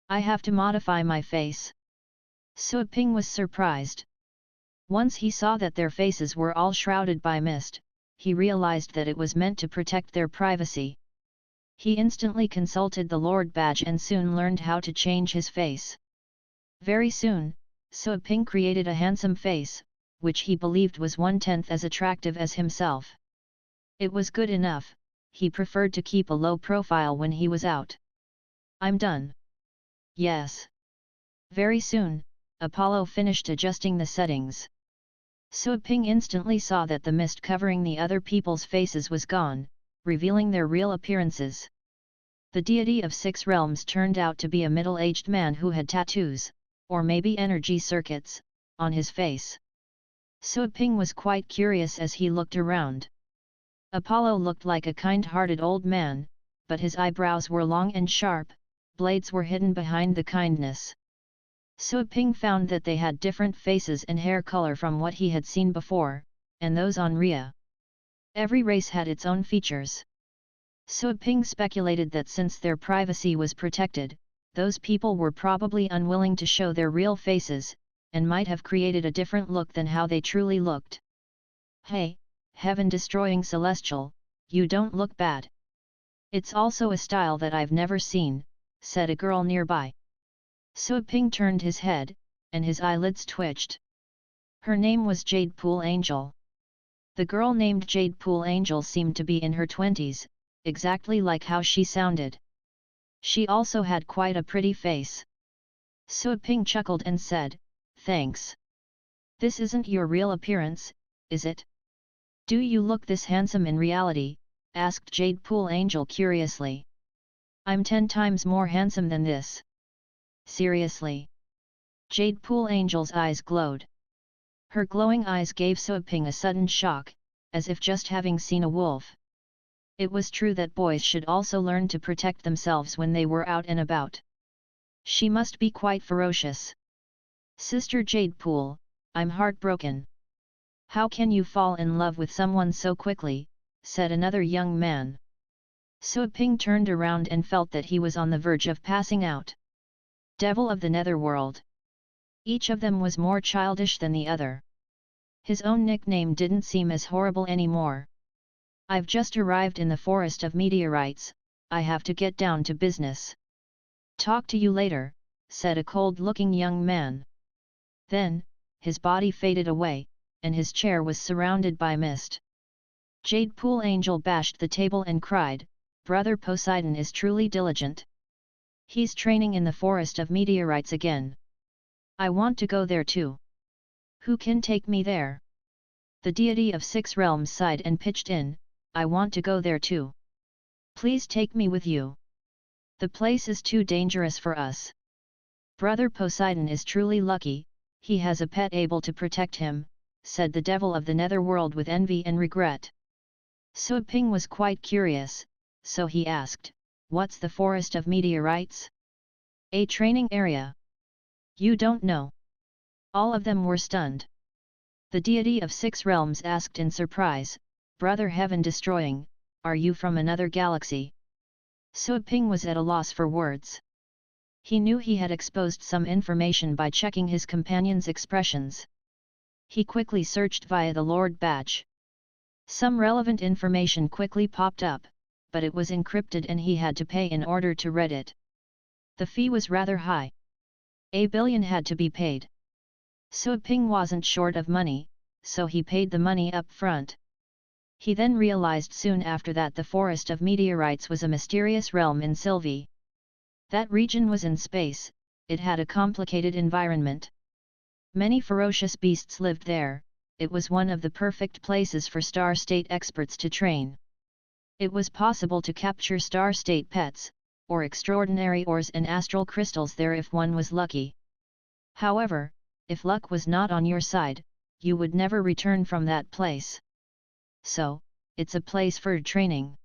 Speaker 1: I have to modify my face. Suaping was surprised. Once he saw that their faces were all shrouded by mist, he realized that it was meant to protect their privacy. He instantly consulted the Lord badge and soon learned how to change his face. Very soon, Suaping created a handsome face, which he believed was 1/10 as attractive as himself. It was good enough, he preferred to keep a low profile when he was out. I'm done. Yes. Very soon, Apollo finished adjusting the settings. Suaping instantly saw that the mist covering the other people's faces was gone, revealing their real appearances. The deity of 6 realms turned out to be a middle-aged man who had tattoos, or maybe energy circuits, on his face. Suaping was quite curious as he looked around. Apollo looked like a kind-hearted old man, but his eyebrows were long and sharp, blades were hidden behind the kindness. Suaping found that they had different faces and hair color from what he had seen before, and those on Rhea. Every race had its own features. Suaping speculated that since their privacy was protected, those people were probably unwilling to show their real faces, and might have created a different look than how they truly looked. Hey, heaven-destroying Celestial, you don't look bad. It's also a style that I've never seen, said a girl nearby. Suaping turned his head, and his eyelids twitched. Her name was Jade Pool Angel. The girl named Jade Pool Angel seemed to be in her 20s, exactly like how she sounded. She also had quite a pretty face. Sua Ping chuckled and said, "Thanks. This isn't your real appearance, is it? Do you look this handsome in reality?" asked Jade Pool Angel curiously. "I'm 10 times more handsome than this." "Seriously?" Jade Pool Angel's eyes glowed. Her glowing eyes gave Sua Ping a sudden shock, as if just having seen a wolf. It was true that boys should also learn to protect themselves when they were out and about. She must be quite ferocious. "Sister Jade Pool, I'm heartbroken." "How can you fall in love with someone so quickly?" said another young man. Sua Ping turned around and felt that he was on the verge of passing out. Devil of the Netherworld. Each of them was more childish than the other. His own nickname didn't seem as horrible anymore. "I've just arrived in the forest of meteorites, I have to get down to business." "Talk to you later," said a cold-looking young man. Then, his body faded away, and his chair was surrounded by mist. Jade Pool Angel bashed the table and cried, "Brother Poseidon is truly diligent. He's training in the forest of meteorites again. I want to go there too. Who can take me there?" The deity of 6 realms sighed and pitched in, "I want to go there too. Please take me with you. The place is too dangerous for us." "Brother Poseidon is truly lucky, he has a pet able to protect him," said the devil of the netherworld with envy and regret. Sua Ping was quite curious, so he asked, "What's the forest of meteorites?" "A training area." "You don't know?" All of them were stunned. The deity of 6 realms asked in surprise, "Brother Heaven Destroying, are you from another galaxy?" Sua Ping was at a loss for words. He knew he had exposed some information by checking his companion's expressions. He quickly searched via the Lord badge. Some relevant information quickly popped up, but it was encrypted and he had to pay in order to read it. The fee was rather high. 1 billion had to be paid. Sua Ping wasn't short of money, so he paid the money up front. He then realized soon after that the forest of meteorites was a mysterious realm in Sylvie. That region was in space, it had a complicated environment. Many ferocious beasts lived there, it was one of the perfect places for Star State experts to train. It was possible to capture Star State pets, or extraordinary ores and astral crystals there if one was lucky. However, if luck was not on your side, you would never return from that place. So, it's a place for training.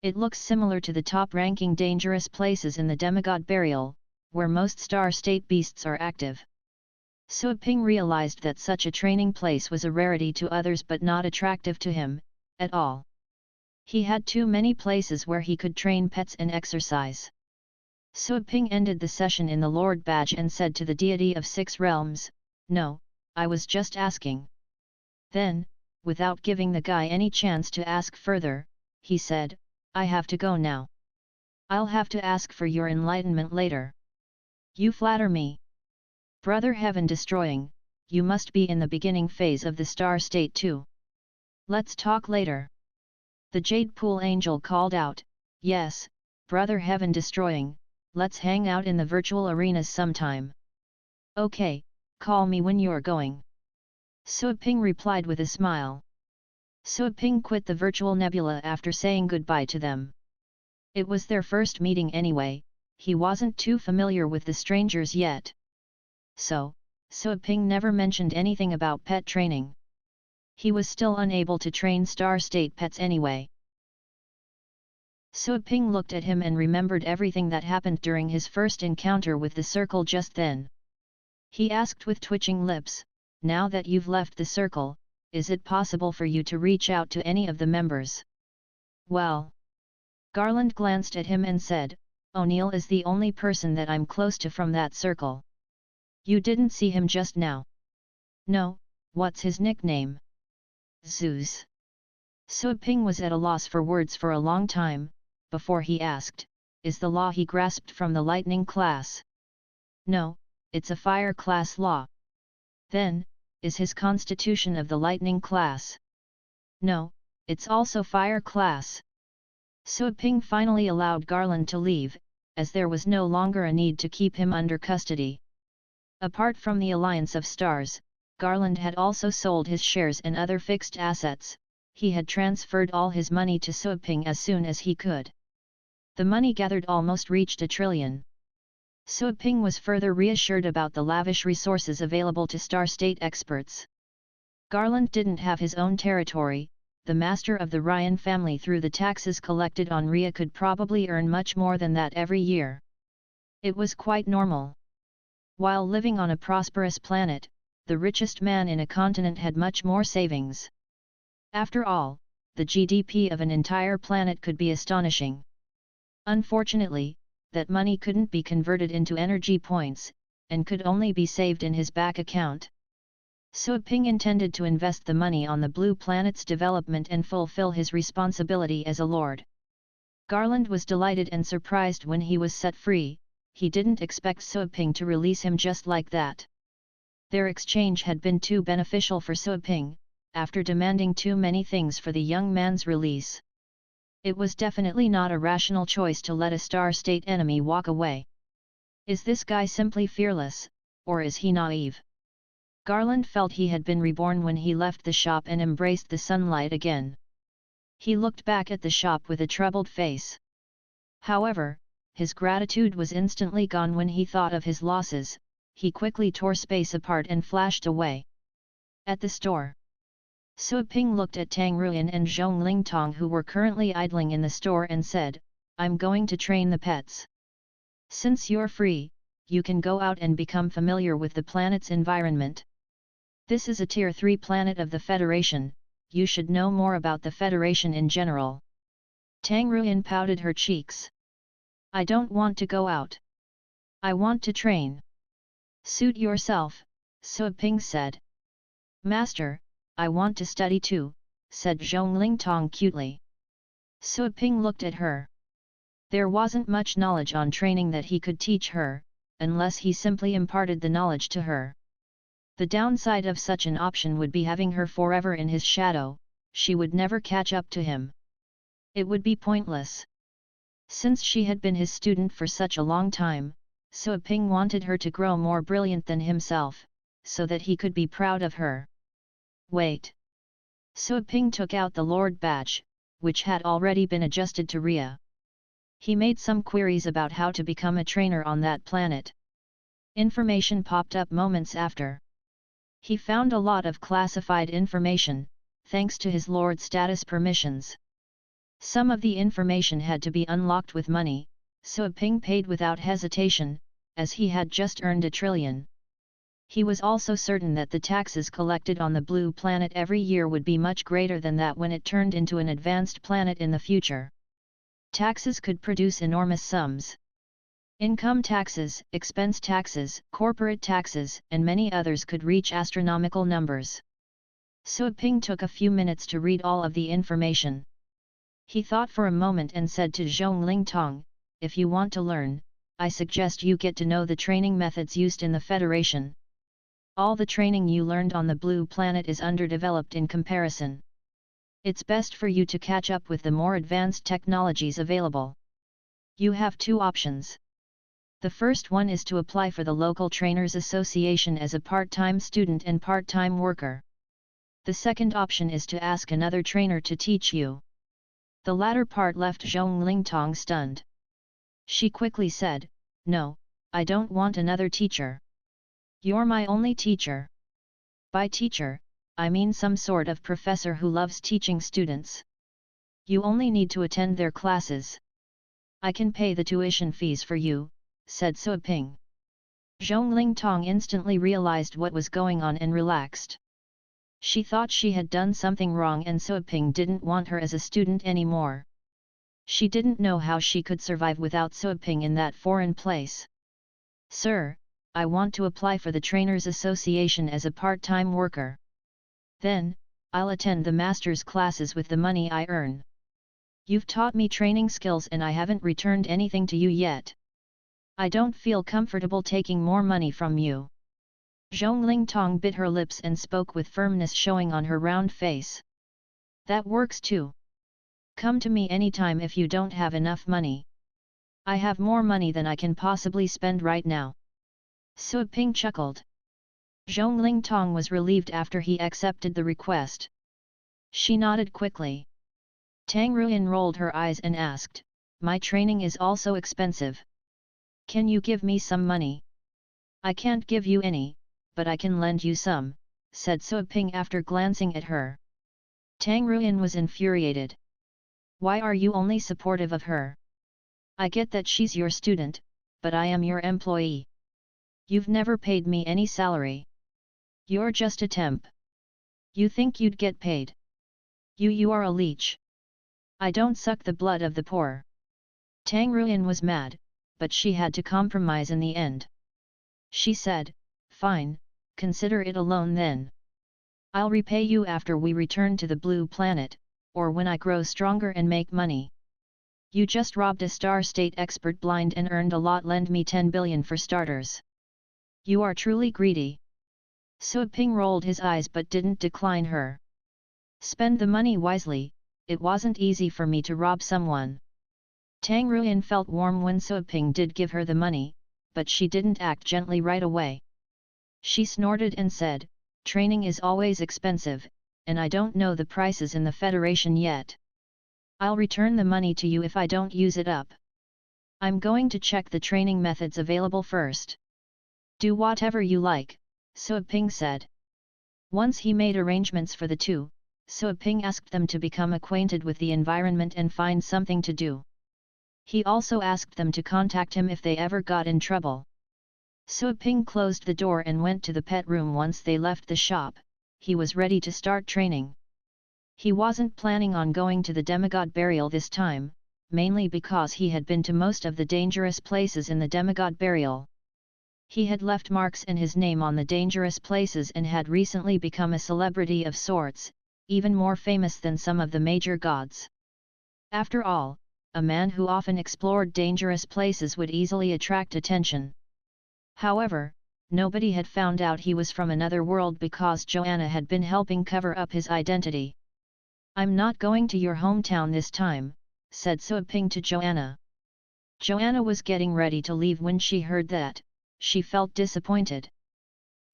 Speaker 1: It looks similar to the top-ranking dangerous places in the demigod burial, where most Star State beasts are active. Sua Ping realized that such a training place was a rarity to others but not attractive to him, at all. He had too many places where he could train pets and exercise. Sua Ping ended the session in the Lord badge and said to the deity of 6 realms, "No, I was just asking." Then, without giving the guy any chance to ask further, he said, "I have to go now. I'll have to ask for your enlightenment later." "You flatter me. Brother Heaven Destroying, you must be in the beginning phase of the Star State too. Let's talk later." The Jade Pool Angel called out, "Yes, Brother Heaven Destroying, let's hang out in the virtual arenas sometime." "Okay, call me when you're going." Sua Ping replied with a smile. Sua Ping quit the virtual nebula after saying goodbye to them. It was their first meeting anyway, he wasn't too familiar with the strangers yet. So, Sua Ping never mentioned anything about pet training. He was still unable to train Star State pets anyway. Sua Ping looked at him and remembered everything that happened during his first encounter with the circle just then. He asked with twitching lips, "Now that you've left the circle, is it possible for you to reach out to any of the members?" "Well..." Garland glanced at him and said, "O'Neill is the only person that I'm close to from that circle." "You didn't see him just now?" "No, what's his nickname?" "Zeus." Sua Ping was at a loss for words for a long time, before he asked, "Is the law he grasped from the lightning class?" "No, it's a fire class law." "Then, is his constitution of the lightning class?" "No, it's also fire class." Sua Ping finally allowed Garland to leave, as there was no longer a need to keep him under custody. Apart from the alliance of stars, Garland had also sold his shares and other fixed assets. He had transferred all his money to Sua Ping as soon as he could. The money gathered almost reached $1 trillion. Sua Ping was further reassured about the lavish resources available to Star State experts. Garland didn't have his own territory. The master of the Rein family through the taxes collected on Rhea could probably earn much more than that every year. It was quite normal. While living on a prosperous planet, the richest man in a continent had much more savings. After all, the GDP of an entire planet could be astonishing. Unfortunately, that money couldn't be converted into energy points, and could only be saved in his back account. Sua Ping intended to invest the money on the blue planet's development and fulfill his responsibility as a lord. Garland was delighted and surprised when he was set free. He didn't expect Sua Ping to release him just like that. Their exchange had been too beneficial for Sua Ping, after demanding too many things for the young man's release. It was definitely not a rational choice to let a Star State enemy walk away. Is this guy simply fearless, or is he naive? Garland felt he had been reborn when he left the shop and embraced the sunlight again. He looked back at the shop with a troubled face. However, his gratitude was instantly gone when he thought of his losses. He quickly tore space apart and flashed away. At the store, Sua Ping looked at Tang Ruyan and Zhong Lingtong, who were currently idling in the store, and said, "I'm going to train the pets. Since you're free, you can go out and become familiar with the planet's environment. This is a Tier 3 planet of the Federation, you should know more about the Federation in general." Tang Ruyan pouted her cheeks. "I don't want to go out. I want to train." "Suit yourself," Sua Ping said. "Master, I want to study too," said Zhong Lingtong cutely. Sua Ping looked at her. There wasn't much knowledge on training that he could teach her, unless he simply imparted the knowledge to her. The downside of such an option would be having her forever in his shadow. She would never catch up to him. It would be pointless. Since she had been his student for such a long time, Sua Ping wanted her to grow more brilliant than himself, so that he could be proud of her. "Wait." Sua Ping took out the Lord badge, which had already been adjusted to Rhea. He made some queries about how to become a trainer on that planet. Information popped up moments after. He found a lot of classified information, thanks to his Lord status permissions. Some of the information had to be unlocked with money. Sua Ping paid without hesitation, as he had just earned $1 trillion. He was also certain that the taxes collected on the blue planet every year would be much greater than that when it turned into an advanced planet in the future. Taxes could produce enormous sums. Income taxes, expense taxes, corporate taxes, and many others could reach astronomical numbers. Sua Ping took a few minutes to read all of the information. He thought for a moment and said to Zhong Lingtong, "If you want to learn, I suggest you get to know the training methods used in the Federation. All the training you learned on the blue planet is underdeveloped in comparison. It's best for you to catch up with the more advanced technologies available. You have two options. The first one is to apply for the local Trainers Association as a part-time student and part-time worker. The second option is to ask another trainer to teach you." The latter part left Zhong Lingtong stunned. She quickly said, "No, I don't want another teacher. You're my only teacher." By teacher, I mean some sort of professor who loves teaching students. You only need to attend their classes. I can pay the tuition fees for you, said Sua Ping. Zhong Lingtong instantly realized what was going on and relaxed. She thought she had done something wrong and Sua Ping didn't want her as a student anymore. She didn't know how she could survive without Sua Ping in that foreign place. "Sir, I want to apply for the Trainers Association as a part-time worker. Then, I'll attend the master's classes with the money I earn. You've taught me training skills and I haven't returned anything to you yet. I don't feel comfortable taking more money from you." Zhong Lingtong bit her lips and spoke with firmness showing on her round face. "That works too. Come to me anytime if you don't have enough money. I have more money than I can possibly spend right now. Su Ping chuckled. Zhongling Tong was relieved after he accepted the request. She nodded quickly. Tang Ruyan rolled her eyes and asked, "My training is also expensive. Can you give me some money?" "I can't give you any, but I can lend you some," said Su Ping after glancing at her. Tang Ruyan was infuriated. "Why are you only supportive of her? I get that she's your student, but I am your employee. You've never paid me any salary. You're just a temp. You think you'd get paid? You are a leech. I don't suck the blood of the poor." Tang Ruyan was mad, but she had to compromise in the end. She said, "Fine, consider it a loan then. I'll repay you after we return to the blue planet, or when I grow stronger and make money. You just robbed a star state expert blind and earned a lot. Lend me 10 billion for starters. You are truly greedy." Su Ping rolled his eyes but didn't decline her. "Spend the money wisely, it wasn't easy for me to rob someone." Tang Ruyan felt warm when Su Ping did give her the money, but she didn't act gently right away. She snorted and said, "Training is always expensive, and I don't know the prices in the Federation yet. I'll return the money to you if I don't use it up. I'm going to check the training methods available first." "Do whatever you like," Su Ping said. Once he made arrangements for the two, Su Ping asked them to become acquainted with the environment and find something to do. He also asked them to contact him if they ever got in trouble. Su Ping closed the door and went to the pet room. Once they left the shop, he was ready to start training. He wasn't planning on going to the demigod burial this time, mainly because he had been to most of the dangerous places in the demigod burial. He had left marks and his name on the dangerous places and had recently become a celebrity of sorts, even more famous than some of the major gods. After all, a man who often explored dangerous places would easily attract attention. However, nobody had found out he was from another world because Joanna had been helping cover up his identity. "I'm not going to your hometown this time," said Su Ping to Joanna. Joanna was getting ready to leave when she heard that. She felt disappointed.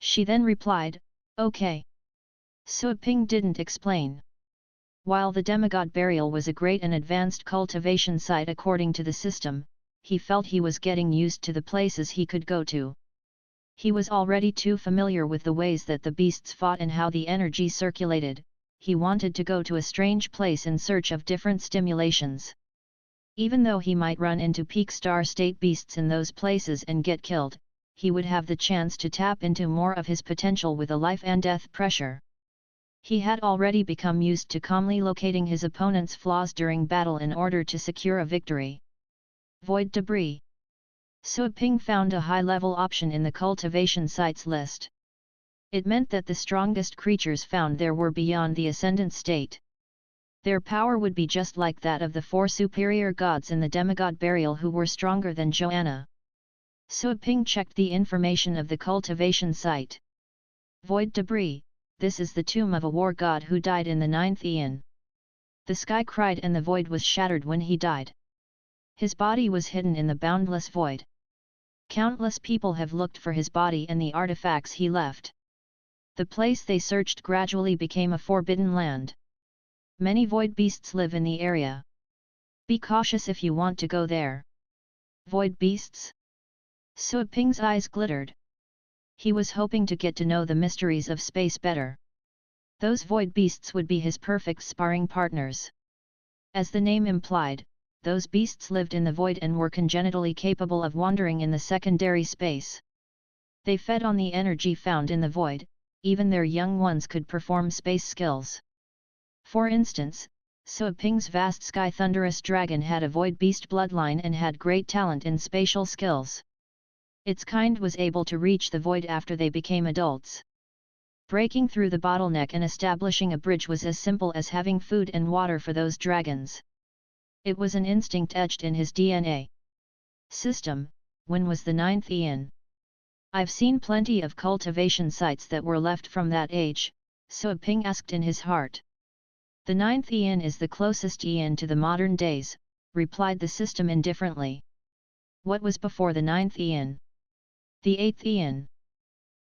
Speaker 1: She then replied, "Okay." Su Ping didn't explain. While the demigod burial was a great and advanced cultivation site according to the system, he felt he was getting used to the places he could go to. He was already too familiar with the ways that the beasts fought and how the energy circulated. He wanted to go to a strange place in search of different stimulations. Even though he might run into peak star state beasts in those places and get killed, he would have the chance to tap into more of his potential with a life and death pressure. He had already become used to calmly locating his opponent's flaws during battle in order to secure a victory. Void debris. Su Ping found a high-level option in the cultivation sites list. It meant that the strongest creatures found there were beyond the ascendant state. Their power would be just like that of the four superior gods in the demigod burial who were stronger than Joanna. Su Ping checked the information of the cultivation site. Void debris. This is the tomb of a war god who died in the 9th Aeon. The sky cried and the void was shattered when he died. His body was hidden in the boundless void. Countless people have looked for his body and the artifacts he left. The place they searched gradually became a forbidden land. Many void beasts live in the area. Be cautious if you want to go there. Void beasts? Su Ping's eyes glittered. He was hoping to get to know the mysteries of space better. Those void beasts would be his perfect sparring partners. As the name implied, those beasts lived in the void and were congenitally capable of wandering in the secondary space. They fed on the energy found in the void, even their young ones could perform space skills. For instance, Su Ping's vast sky thunderous dragon had a void beast bloodline and had great talent in spatial skills. Its kind was able to reach the void after they became adults. Breaking through the bottleneck and establishing a bridge was as simple as having food and water for those dragons. It was an instinct etched in his DNA. System, when was the 9th Aeon? I've seen plenty of cultivation sites that were left from that age, Su Ping asked in his heart. The ninth eon is the closest eon to the modern days, replied the system indifferently. What was before the ninth eon? The eighth eon.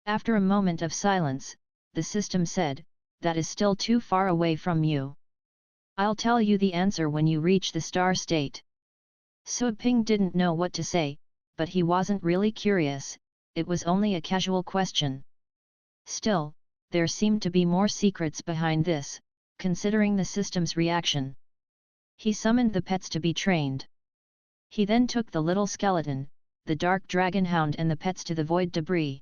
Speaker 1: After a moment of silence, the system said, that is still too far away from you. I'll tell you the answer when you reach the star state. Suoping didn't know what to say, but he wasn't really curious, it was only a casual question. Still, there seemed to be more secrets behind this, considering the system's reaction. He summoned the pets to be trained. He then took the little skeleton, the dark dragon hound and the pets to the void debris.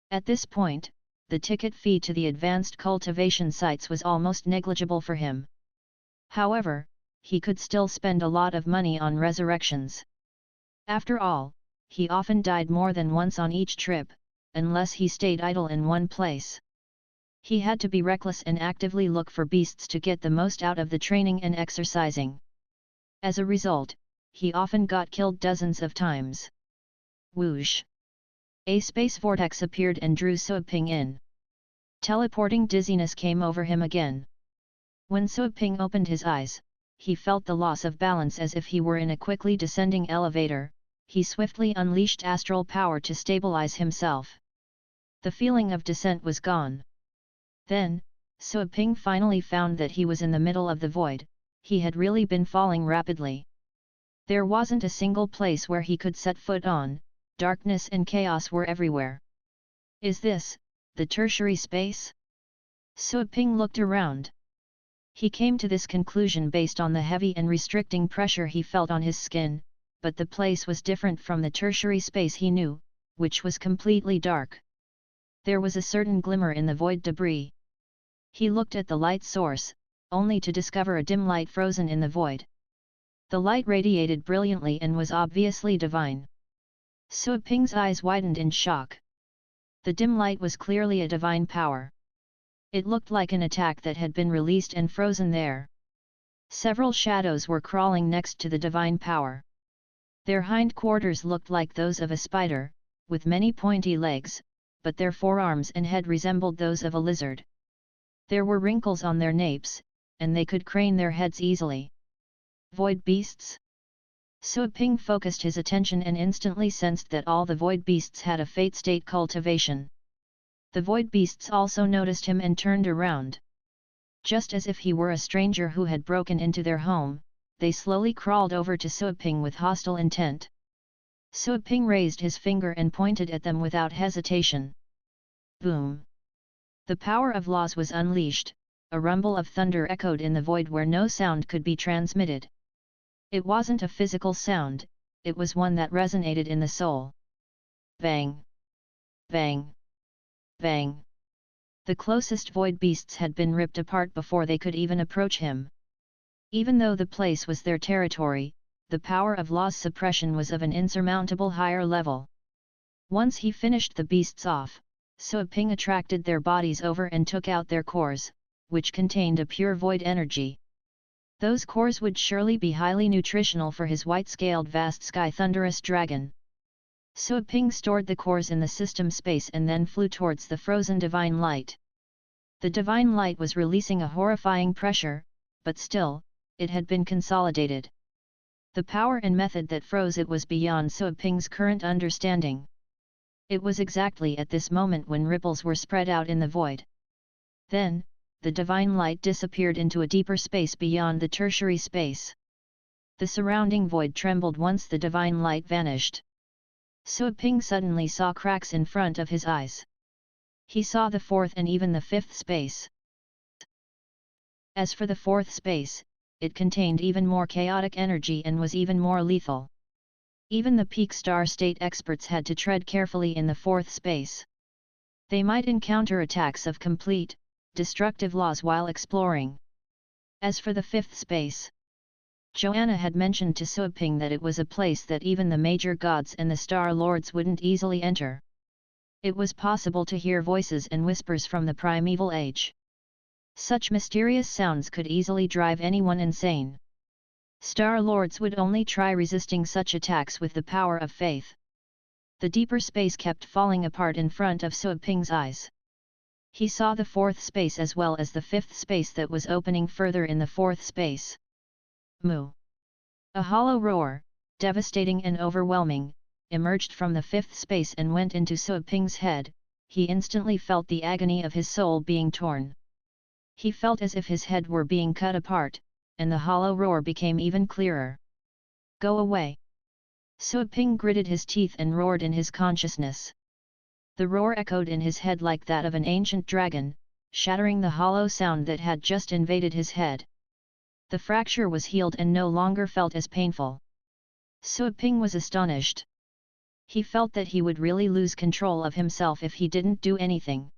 Speaker 1: At this point, the ticket fee to the advanced cultivation sites was almost negligible for him. However, he could still spend a lot of money on resurrections. After all, he often died more than once on each trip, unless he stayed idle in one place. He had to be reckless and actively look for beasts to get the most out of the training and exercising. As a result, he often got killed dozens of times. Whoosh! A space vortex appeared and drew Suoping in. Teleporting dizziness came over him again. When Suoping opened his eyes, he felt the loss of balance as if he were in a quickly descending elevator. He swiftly unleashed astral power to stabilize himself. The feeling of descent was gone. Then, Suoping finally found that he was in the middle of the void. He had really been falling rapidly. There wasn't a single place where he could set foot on, darkness and chaos were everywhere. Is this, the tertiary space? Suoping looked around. He came to this conclusion based on the heavy and restricting pressure he felt on his skin, but the place was different from the tertiary space he knew, which was completely dark. There was a certain glimmer in the void debris. He looked at the light source, only to discover a dim light frozen in the void. The light radiated brilliantly and was obviously divine. Suoping's eyes widened in shock. The dim light was clearly a divine power. It looked like an attack that had been released and frozen there. Several shadows were crawling next to the divine power. Their hindquarters looked like those of a spider, with many pointy legs, but their forearms and head resembled those of a lizard. There were wrinkles on their napes, and they could crane their heads easily. Void beasts? Suoping focused his attention and instantly sensed that all the void beasts had a fate state cultivation. The void beasts also noticed him and turned around. Just as if he were a stranger who had broken into their home, they slowly crawled over to Suoping with hostile intent. Suoping raised his finger and pointed at them without hesitation. Boom! The power of laws was unleashed, a rumble of thunder echoed in the void where no sound could be transmitted. It wasn't a physical sound, it was one that resonated in the soul. Bang! Bang! Bang! The closest void beasts had been ripped apart before they could even approach him. Even though the place was their territory, the power of law's suppression was of an insurmountable higher level. Once he finished the beasts off, Suoping attracted their bodies over and took out their cores, which contained a pure void energy. Those cores would surely be highly nutritional for his white-scaled vast sky thunderous dragon. Suoping stored the cores in the system space and then flew towards the frozen divine light. The divine light was releasing a horrifying pressure, but still, it had been consolidated. The power and method that froze it was beyond Suoping's current understanding. It was exactly at this moment when ripples were spread out in the void. Then, the divine light disappeared into a deeper space beyond the tertiary space. The surrounding void trembled once the divine light vanished. Suoping suddenly saw cracks in front of his eyes. He saw the fourth and even the fifth space. As for the fourth space, it contained even more chaotic energy and was even more lethal. Even the peak star state experts had to tread carefully in the fourth space. They might encounter attacks of complete, destructive laws while exploring. As for the fifth space, Joanna had mentioned to Suoping that it was a place that even the major gods and the star lords wouldn't easily enter. It was possible to hear voices and whispers from the primeval age. Such mysterious sounds could easily drive anyone insane. Star lords would only try resisting such attacks with the power of faith. The deeper space kept falling apart in front of Suoping's eyes. He saw the fourth space as well as the fifth space that was opening further in the fourth space. Moo! A hollow roar, devastating and overwhelming, emerged from the fifth space and went into Suo Ping's head. He instantly felt the agony of his soul being torn. He felt as if his head were being cut apart, and the hollow roar became even clearer. Go away! Suo Ping gritted his teeth and roared in his consciousness. The roar echoed in his head like that of an ancient dragon, shattering the hollow sound that had just invaded his head. The fracture was healed and no longer felt as painful. Suo Ping was astonished. He felt that he would really lose control of himself if he didn't do anything.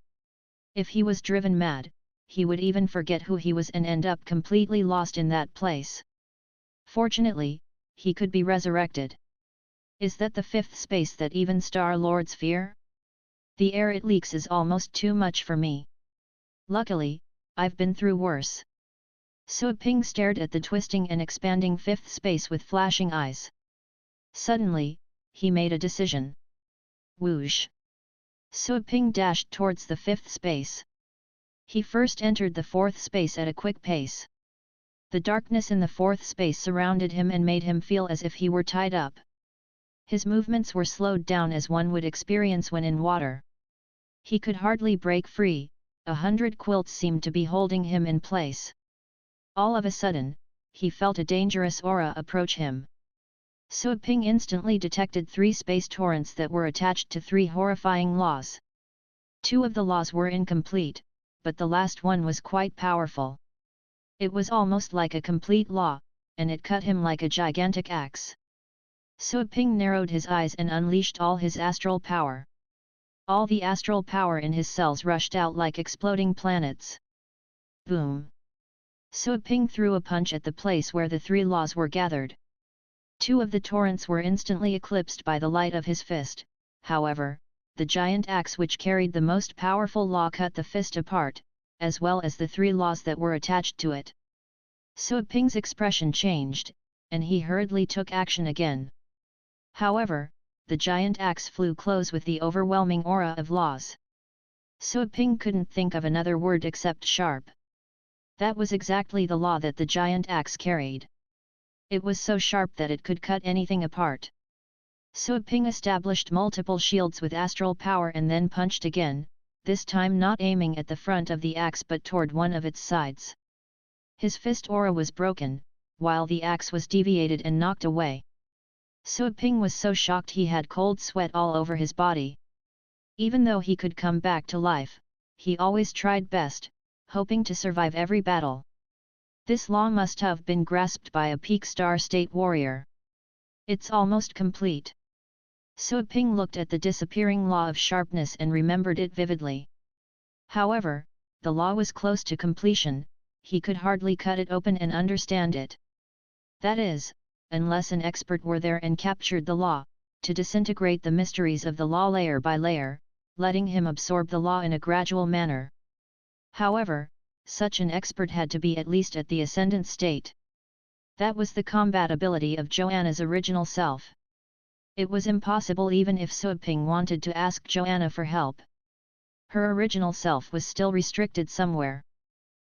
Speaker 1: If he was driven mad, he would even forget who he was and end up completely lost in that place. Fortunately, he could be resurrected. Is that the fifth space that even Star Lords fear? The air it leaks is almost too much for me. Luckily, I've been through worse. Suo Ping stared at the twisting and expanding fifth space with flashing eyes. Suddenly, he made a decision. Whoosh! Suo Ping dashed towards the fifth space. He first entered the fourth space at a quick pace. The darkness in the fourth space surrounded him and made him feel as if he were tied up. His movements were slowed down as one would experience when in water. He could hardly break free, 100 quilts seemed to be holding him in place. All of a sudden, he felt a dangerous aura approach him. Suo Ping instantly detected 3 space torrents that were attached to 3 horrifying laws. 2 of the laws were incomplete, but the last one was quite powerful. It was almost like a complete law, and it cut him like a gigantic axe. Suo Ping narrowed his eyes and unleashed all his astral power. All the astral power in his cells rushed out like exploding planets. Boom! Suo Ping threw a punch at the place where the 3 laws were gathered. 2 of the torrents were instantly eclipsed by the light of his fist. However, the giant axe which carried the most powerful law cut the fist apart, as well as the 3 laws that were attached to it. Suo Ping's expression changed, and he hurriedly took action again. However, the giant axe flew close with the overwhelming aura of laws. Suo Ping couldn't think of another word except sharp. That was exactly the law that the giant axe carried. It was so sharp that it could cut anything apart. Suo Ping established multiple shields with astral power and then punched again, this time not aiming at the front of the axe but toward one of its sides. His fist aura was broken, while the axe was deviated and knocked away. Suo Ping was so shocked he had cold sweat all over his body. Even though he could come back to life, he always tried best, hoping to survive every battle. This law must have been grasped by a peak star state warrior. It's almost complete. Suo Ping looked at the disappearing law of sharpness and remembered it vividly. However, the law was close to completion, he could hardly cut it open and understand it. That is, unless an expert were there and captured the law, to disintegrate the mysteries of the law layer by layer, letting him absorb the law in a gradual manner. However, such an expert had to be at least at the ascendant state. That was the combat ability of Joanna's original self. It was impossible even if Suo Ping wanted to ask Joanna for help. Her original self was still restricted somewhere.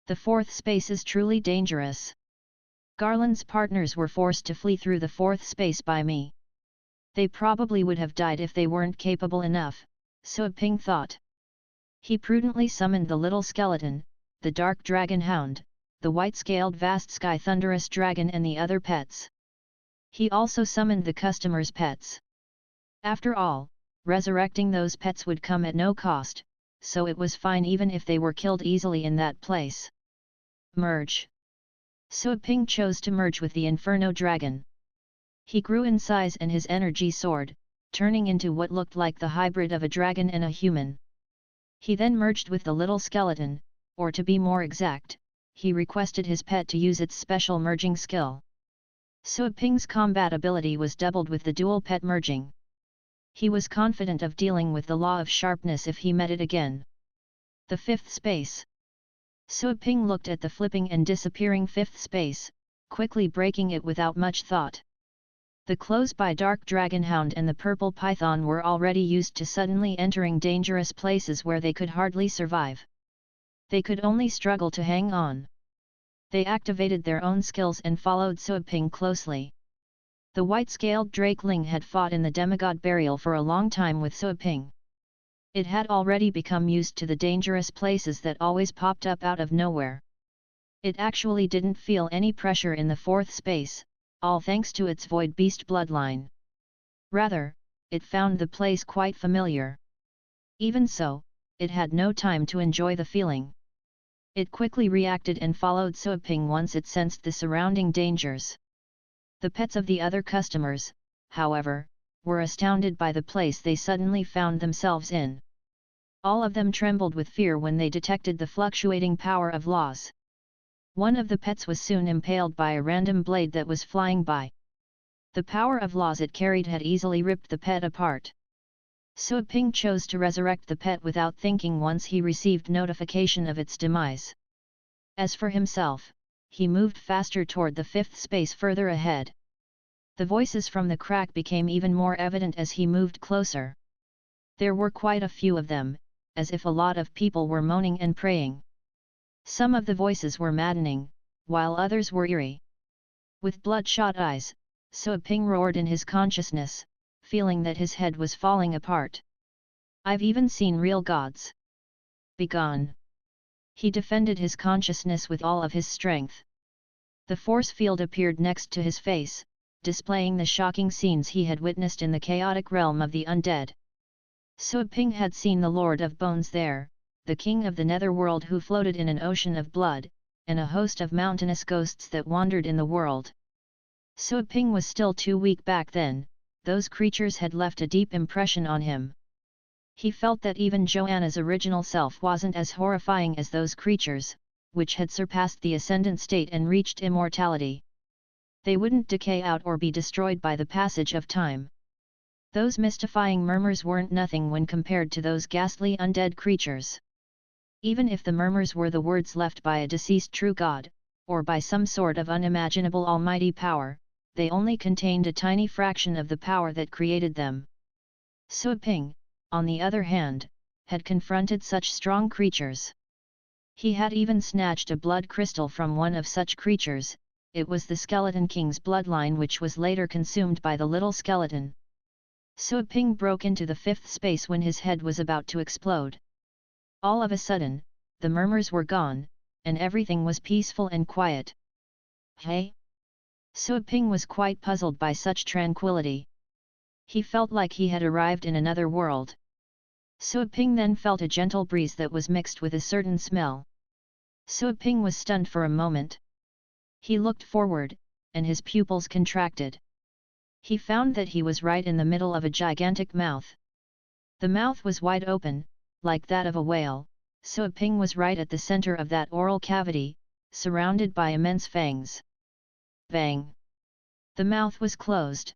Speaker 1: The fourth space is truly dangerous. Garland's partners were forced to flee through the fourth space by me. They probably would have died if they weren't capable enough, Suo Ping thought. He prudently summoned the little skeleton, the dark dragon hound, the white-scaled vast sky thunderous dragon and the other pets. He also summoned the customers' pets. After all, resurrecting those pets would come at no cost, so it was fine even if they were killed easily in that place. Merge. Suo Ping chose to merge with the Inferno Dragon. He grew in size and his energy soared, turning into what looked like the hybrid of a dragon and a human. He then merged with the little skeleton, or to be more exact, he requested his pet to use its special merging skill. Suo Ping's combat ability was doubled with the dual pet merging. He was confident of dealing with the law of sharpness if he met it again. The fifth space. Suo Ping looked at the flipping and disappearing fifth space, quickly breaking it without much thought. The clothes by Dark Dragonhound and the Purple Python were already used to suddenly entering dangerous places where they could hardly survive. They could only struggle to hang on. They activated their own skills and followed Suaping closely. The white-scaled drakeling had fought in the demigod burial for a long time with Suaping. It had already become used to the dangerous places that always popped up out of nowhere. It actually didn't feel any pressure in the fourth space, all thanks to its void beast bloodline. Rather, it found the place quite familiar. Even so, it had no time to enjoy the feeling. It quickly reacted and followed Suaping once it sensed the surrounding dangers. The pets of the other customers, however, were astounded by the place they suddenly found themselves in. All of them trembled with fear when they detected the fluctuating power of laws. One of the pets was soon impaled by a random blade that was flying by. The power of laws it carried had easily ripped the pet apart. Suaping chose to resurrect the pet without thinking once he received notification of its demise. As for himself, he moved faster toward the fifth space further ahead. The voices from the crack became even more evident as he moved closer. There were quite a few of them, as if a lot of people were moaning and praying. Some of the voices were maddening, while others were eerie. With bloodshot eyes, Suaping roared in his consciousness, feeling that his head was falling apart. "I've even seen real gods. Begone!" He defended his consciousness with all of his strength. The force field appeared next to his face, displaying the shocking scenes he had witnessed in the chaotic realm of the undead. Suaping had seen the Lord of Bones there, the king of the netherworld who floated in an ocean of blood, and a host of mountainous ghosts that wandered in the world. Suaping was still too weak back then, those creatures had left a deep impression on him. He felt that even Joanna's original self wasn't as horrifying as those creatures, which had surpassed the ascendant state and reached immortality. They wouldn't decay out or be destroyed by the passage of time. Those mystifying murmurs weren't nothing when compared to those ghastly undead creatures. Even if the murmurs were the words left by a deceased true god, or by some sort of unimaginable almighty power, they only contained a tiny fraction of the power that created them. Suaping, on the other hand, had confronted such strong creatures. He had even snatched a blood crystal from one of such creatures. It was the Skeleton King's bloodline which was later consumed by the little skeleton. Suaping broke into the fifth space when his head was about to explode. All of a sudden, the murmurs were gone, and everything was peaceful and quiet. Hey? Suaping was quite puzzled by such tranquility. He felt like he had arrived in another world. Suaping then felt a gentle breeze that was mixed with a certain smell. Suaping was stunned for a moment. He looked forward, and his pupils contracted. He found that he was right in the middle of a gigantic mouth. The mouth was wide open, like that of a whale. Suaping was right at the center of that oral cavity, surrounded by immense fangs. Bang! The mouth was closed.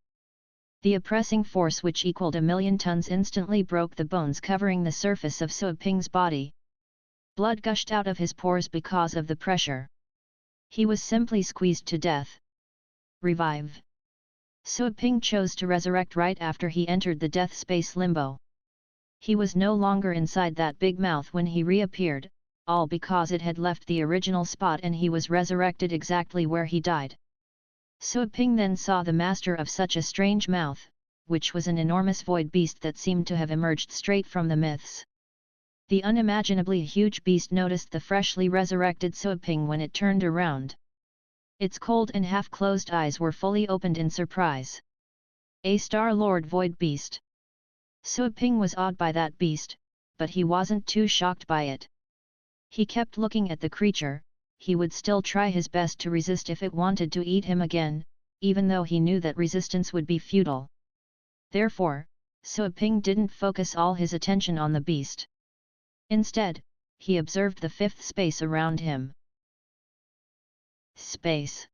Speaker 1: The oppressing force which equaled 1,000,000 tons instantly broke the bones covering the surface of Suaping's body. Blood gushed out of his pores because of the pressure. He was simply squeezed to death. Revive. Suaping chose to resurrect right after he entered the death space limbo. He was no longer inside that big mouth when he reappeared, all because it had left the original spot and he was resurrected exactly where he died. Suaping then saw the master of such a strange mouth, which was an enormous void beast that seemed to have emerged straight from the myths. The unimaginably huge beast noticed the freshly resurrected Suaping when it turned around. Its cold and half-closed eyes were fully opened in surprise. A Star-Lord void beast. Suaping was awed by that beast, but he wasn't too shocked by it. He kept looking at the creature. He would still try his best to resist if it wanted to eat him again, even though he knew that resistance would be futile. Therefore, Suaping didn't focus all his attention on the beast. Instead, he observed the fifth space around him. Space.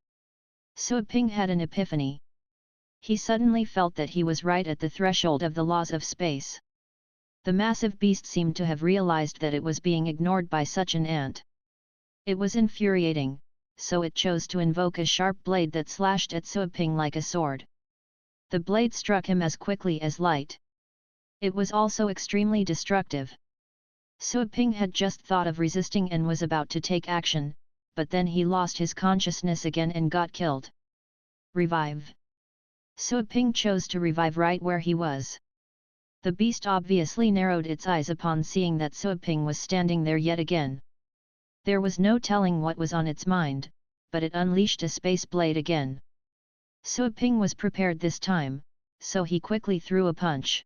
Speaker 1: Suaping had an epiphany. He suddenly felt that he was right at the threshold of the laws of space. The massive beast seemed to have realized that it was being ignored by such an ant. It was infuriating, so it chose to invoke a sharp blade that slashed at Suaping like a sword. The blade struck him as quickly as light. It was also extremely destructive. Suoping had just thought of resisting and was about to take action, but then he lost his consciousness again and got killed. Revive. Suoping chose to revive right where he was. The beast obviously narrowed its eyes upon seeing that Suoping was standing there yet again. There was no telling what was on its mind, but it unleashed a space blade again. Suoping was prepared this time, so he quickly threw a punch.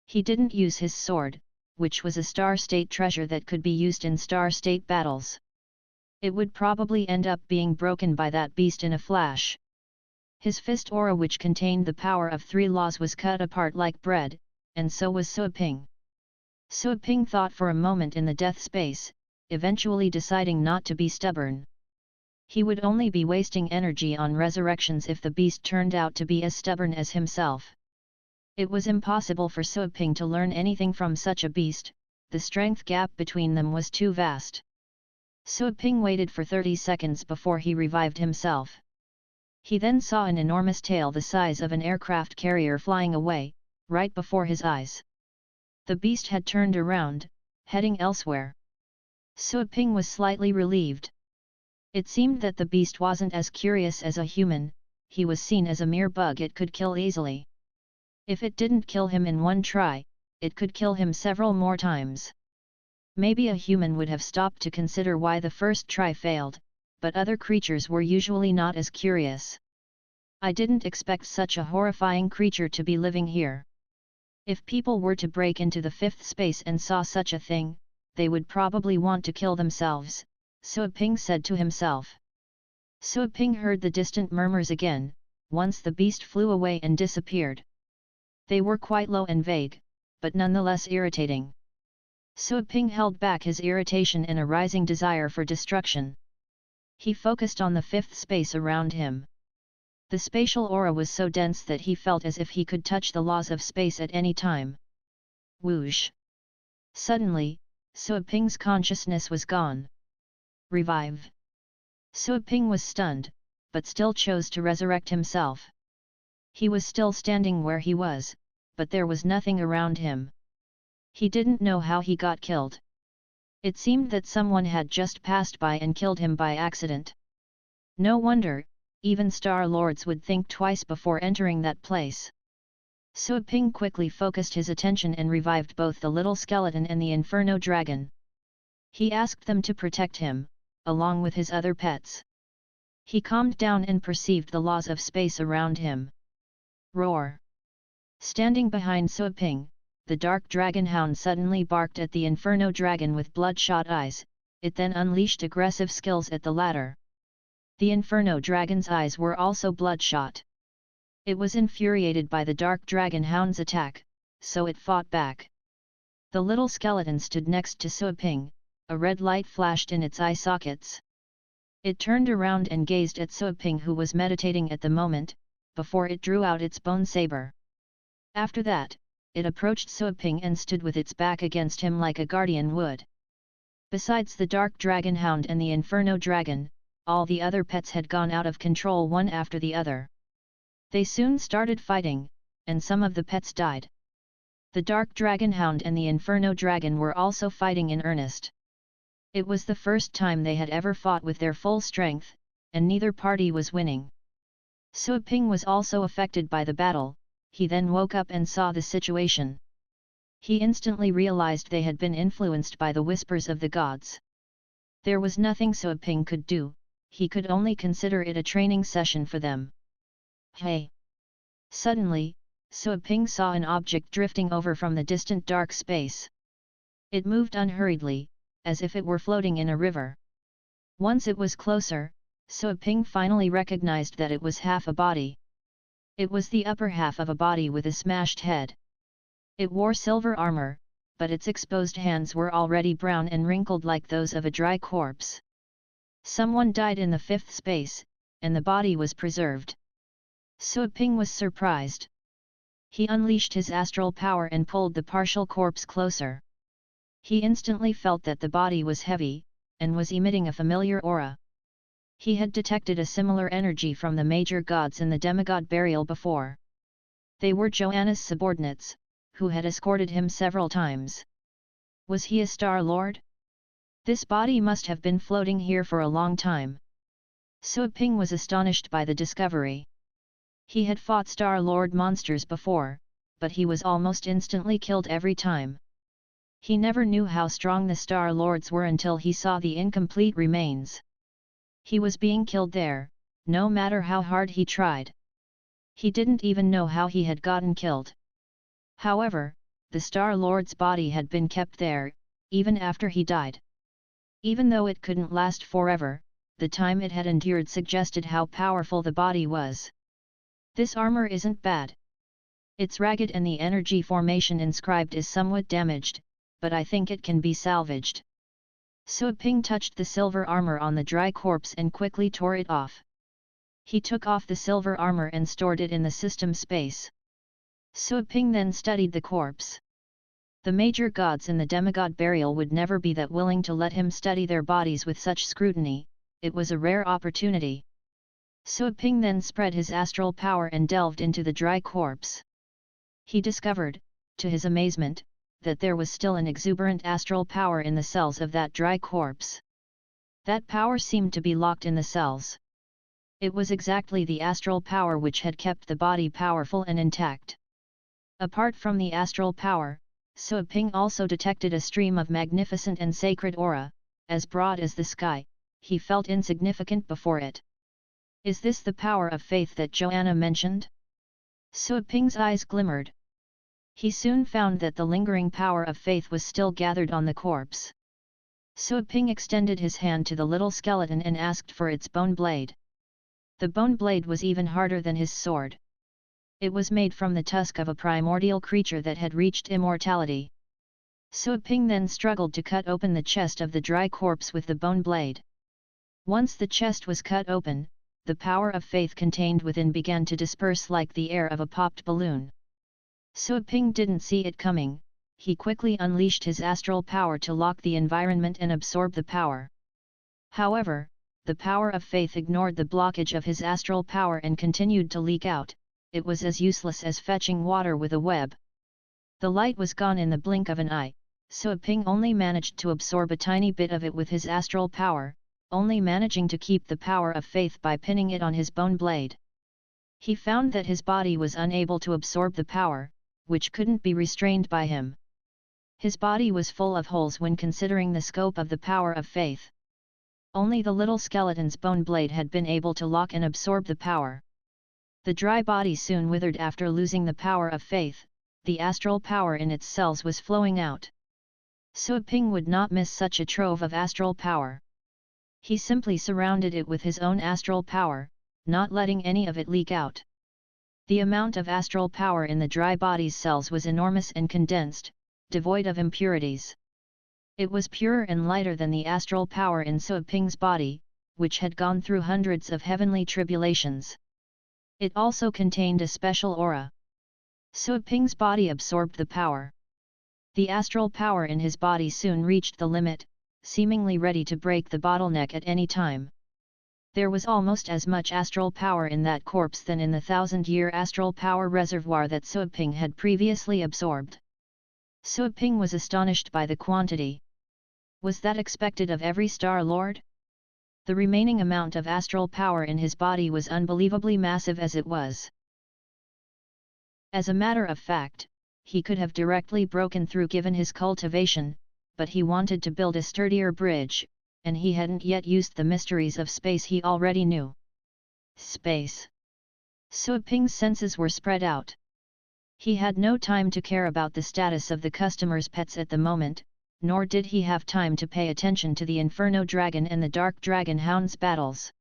Speaker 1: He didn't use his sword, which was a star state treasure that could be used in star state battles. It would probably end up being broken by that beast in a flash. His fist aura, which contained the power of 3 laws, was cut apart like bread, and so was Suoping. Suoping thought for a moment in the death space, eventually deciding not to be stubborn. He would only be wasting energy on resurrections if the beast turned out to be as stubborn as himself. It was impossible for Suoping to learn anything from such a beast, the strength gap between them was too vast. Suoping waited for 30 seconds before he revived himself. He then saw an enormous tail the size of an aircraft carrier flying away, right before his eyes. The beast had turned around, heading elsewhere. Suoping was slightly relieved. It seemed that the beast wasn't as curious as a human, he was seen as a mere bug it could kill easily. If it didn't kill him in one try, it could kill him several more times. Maybe a human would have stopped to consider why the first try failed, but other creatures were usually not as curious. I didn't expect such a horrifying creature to be living here. If people were to break into the 5th space and saw such a thing, they would probably want to kill themselves, Suoping said to himself. Suoping heard the distant murmurs again, once the beast flew away and disappeared. They were quite low and vague, but nonetheless irritating. Suoping held back his irritation and a rising desire for destruction. He focused on the 5th space around him. The spatial aura was so dense that he felt as if he could touch the laws of space at any time. Whoosh! Suddenly, Suoping's consciousness was gone. Revive! Suoping was stunned, but still chose to resurrect himself. He was still standing where he was, but there was nothing around him. He didn't know how he got killed. It seemed that someone had just passed by and killed him by accident. No wonder, even Star Lords would think twice before entering that place. Suoping quickly focused his attention and revived both the little skeleton and the Inferno Dragon. He asked them to protect him, along with his other pets. He calmed down and perceived the laws of space around him. Roar! Standing behind Suoping, the dark dragon hound suddenly barked at the Inferno Dragon with bloodshot eyes, it then unleashed aggressive skills at the latter. The Inferno Dragon's eyes were also bloodshot. It was infuriated by the dark dragon hound's attack, so it fought back. The little skeleton stood next to Suoping, a red light flashed in its eye sockets. It turned around and gazed at Suoping, who was meditating at the moment, before it drew out its bone saber. After that, it approached Suoping and stood with its back against him like a guardian would. Besides the dark dragon hound and the Inferno Dragon, all the other pets had gone out of control one after the other. They soon started fighting, and some of the pets died. The dark dragon hound and the Inferno Dragon were also fighting in earnest. It was the first time they had ever fought with their full strength, and neither party was winning. Suoping was also affected by the battle. He then woke up and saw the situation. He instantly realized they had been influenced by the whispers of the gods. There was nothing Suoping could do, he could only consider it a training session for them. Hey! Suddenly, Suoping saw an object drifting over from the distant dark space. It moved unhurriedly, as if it were floating in a river. Once it was closer, Suoping finally recognized that it was half a body. It was the upper half of a body with a smashed head. It wore silver armor, but its exposed hands were already brown and wrinkled like those of a dry corpse. Someone died in the 5th space, and the body was preserved. Suoping was surprised. He unleashed his astral power and pulled the partial corpse closer. He instantly felt that the body was heavy, and was emitting a familiar aura. He had detected a similar energy from the major gods in the demigod burial before. They were Joanna's subordinates, who had escorted him several times. Was he a Star Lord? This body must have been floating here for a long time. Sui Ping was astonished by the discovery. He had fought Star Lord monsters before, but he was almost instantly killed every time. He never knew how strong the Star Lords were until he saw the incomplete remains. He was being killed there, no matter how hard he tried. He didn't even know how he had gotten killed. However, the Star Lord's body had been kept there, even after he died. Even though it couldn't last forever, the time it had endured suggested how powerful the body was. This armor isn't bad. It's ragged and the energy formation inscribed is somewhat damaged, but I think it can be salvaged. Sui Ping touched the silver armor on the dry corpse and quickly tore it off. He took off the silver armor and stored it in the system space. Sui Ping then studied the corpse. The major gods in the demigod burial would never be that willing to let him study their bodies with such scrutiny. It was a rare opportunity. Sui Ping then spread his astral power and delved into the dry corpse. He discovered, to his amazement, that there was still an exuberant astral power in the cells of that dry corpse. That power seemed to be locked in the cells. It was exactly the astral power which had kept the body powerful and intact. Apart from the astral power, Sui Ping also detected a stream of magnificent and sacred aura, as broad as the sky. He felt insignificant before it. Is this the power of faith that Joanna mentioned? Sui Ping's eyes glimmered. He soon found that the lingering power of faith was still gathered on the corpse. Sui Ping extended his hand to the little skeleton and asked for its bone blade. The bone blade was even harder than his sword. It was made from the tusk of a primordial creature that had reached immortality. Sui Ping then struggled to cut open the chest of the dry corpse with the bone blade. Once the chest was cut open, the power of faith contained within began to disperse like the air of a popped balloon. Sui Ping didn't see it coming. He quickly unleashed his astral power to lock the environment and absorb the power. However, the power of faith ignored the blockage of his astral power and continued to leak out. It was as useless as fetching water with a web. The light was gone in the blink of an eye. Sui Ping only managed to absorb a tiny bit of it with his astral power, only managing to keep the power of faith by pinning it on his bone blade. He found that his body was unable to absorb the power, which couldn't be restrained by him. His body was full of holes when considering the scope of the power of faith. Only the little skeleton's bone blade had been able to lock and absorb the power. The dry body soon withered after losing the power of faith. The astral power in its cells was flowing out. Sui Ping would not miss such a trove of astral power. He simply surrounded it with his own astral power, not letting any of it leak out. The amount of astral power in the dry body's cells was enormous and condensed, devoid of impurities. It was purer and lighter than the astral power in Sui Ping's body, which had gone through hundreds of heavenly tribulations. It also contained a special aura. Sui Ping's body absorbed the power. The astral power in his body soon reached the limit, seemingly ready to break the bottleneck at any time. There was almost as much astral power in that corpse than in the 1,000-year astral power reservoir that Sui Ping had previously absorbed. Sui Ping was astonished by the quantity. Was that expected of every Star Lord? The remaining amount of astral power in his body was unbelievably massive as it was. As a matter of fact, he could have directly broken through given his cultivation, but he wanted to build a sturdier bridge, and he hadn't yet used the mysteries of space he already knew. Space. Sui Ping's senses were spread out. He had no time to care about the status of the customer's pets at the moment, nor did he have time to pay attention to the Inferno Dragon and the Dark Dragon Hound's battles.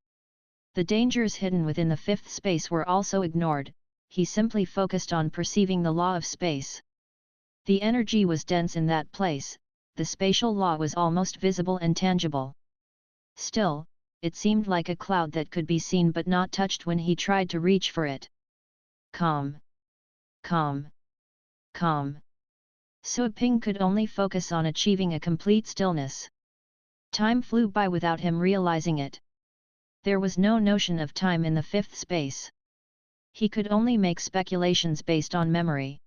Speaker 1: The dangers hidden within the fifth space were also ignored. He simply focused on perceiving the law of space. The energy was dense in that place, the spatial law was almost visible and tangible. Still, it seemed like a cloud that could be seen but not touched when he tried to reach for it. Calm. Calm. Calm. Sui Ping could only focus on achieving a complete stillness. Time flew by without him realizing it. There was no notion of time in the fifth space. He could only make speculations based on memory.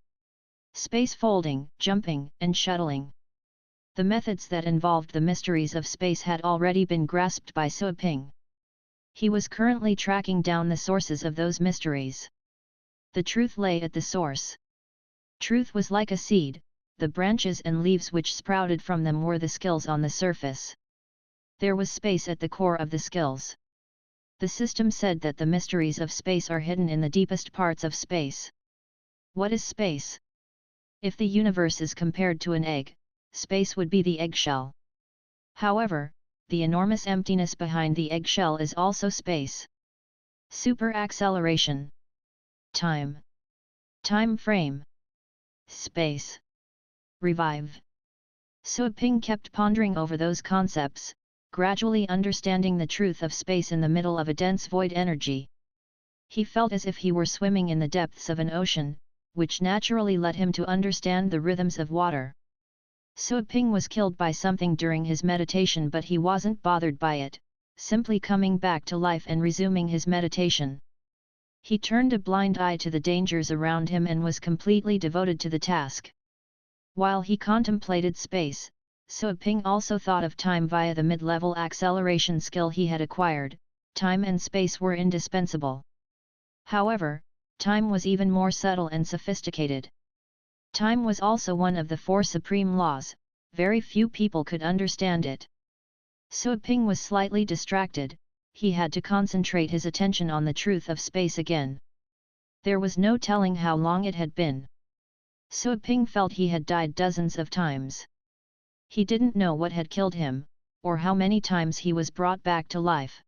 Speaker 1: Space folding, jumping, and shuttling. The methods that involved the mysteries of space had already been grasped by Suiping. He was currently tracking down the sources of those mysteries. The truth lay at the source. Truth was like a seed, the branches and leaves which sprouted from them were the skills on the surface. There was space at the core of the skills. The system said that the mysteries of space are hidden in the deepest parts of space. What is space? If the universe is compared to an egg, space would be the eggshell. However, the enormous emptiness behind the eggshell is also space. Super-acceleration. Time. Time frame. Space. Revive. Suiping kept pondering over those concepts, gradually understanding the truth of space in the middle of a dense void energy. He felt as if he were swimming in the depths of an ocean, which naturally led him to understand the rhythms of water. Suiping was killed by something during his meditation, but he wasn't bothered by it, simply coming back to life and resuming his meditation. He turned a blind eye to the dangers around him and was completely devoted to the task. While he contemplated space, Suiping also thought of time via the mid-level acceleration skill he had acquired. Time and space were indispensable. However, time was even more subtle and sophisticated. Time was also one of the four supreme laws, very few people could understand it. Suiping was slightly distracted, he had to concentrate his attention on the truth of space again. There was no telling how long it had been. Suiping felt he had died dozens of times. He didn't know what had killed him, or how many times he was brought back to life.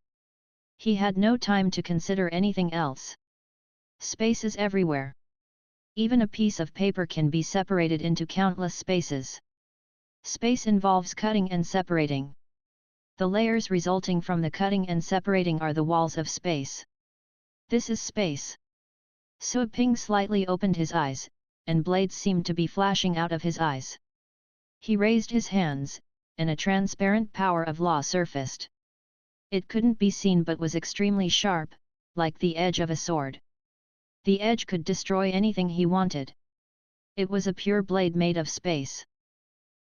Speaker 1: He had no time to consider anything else. Space is everywhere. Even a piece of paper can be separated into countless spaces. Space involves cutting and separating. The layers resulting from the cutting and separating are the walls of space. This is space. Suiping slightly opened his eyes, and blades seemed to be flashing out of his eyes. He raised his hands, and a transparent power of law surfaced. It couldn't be seen but was extremely sharp, like the edge of a sword. The edge could destroy anything he wanted. It was a pure blade made of space.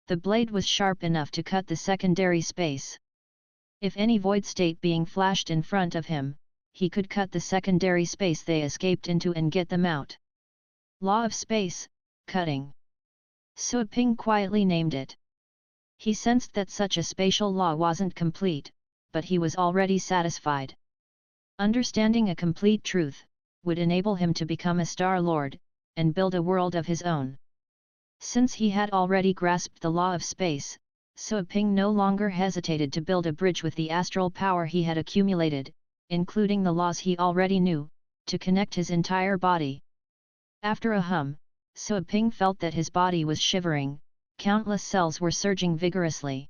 Speaker 1: The blade was sharp enough to cut the secondary space. If any void state being flashed in front of him, he could cut the secondary space they escaped into and get them out. Law of space, cutting. Suiping quietly named it. He sensed that such a spatial law wasn't complete, but he was already satisfied. Understanding a complete truth would enable him to become a Star Lord, and build a world of his own. Since he had already grasped the law of space, Suiping no longer hesitated to build a bridge with the astral power he had accumulated, including the laws he already knew, to connect his entire body. After a hum, Suiping felt that his body was shivering, countless cells were surging vigorously.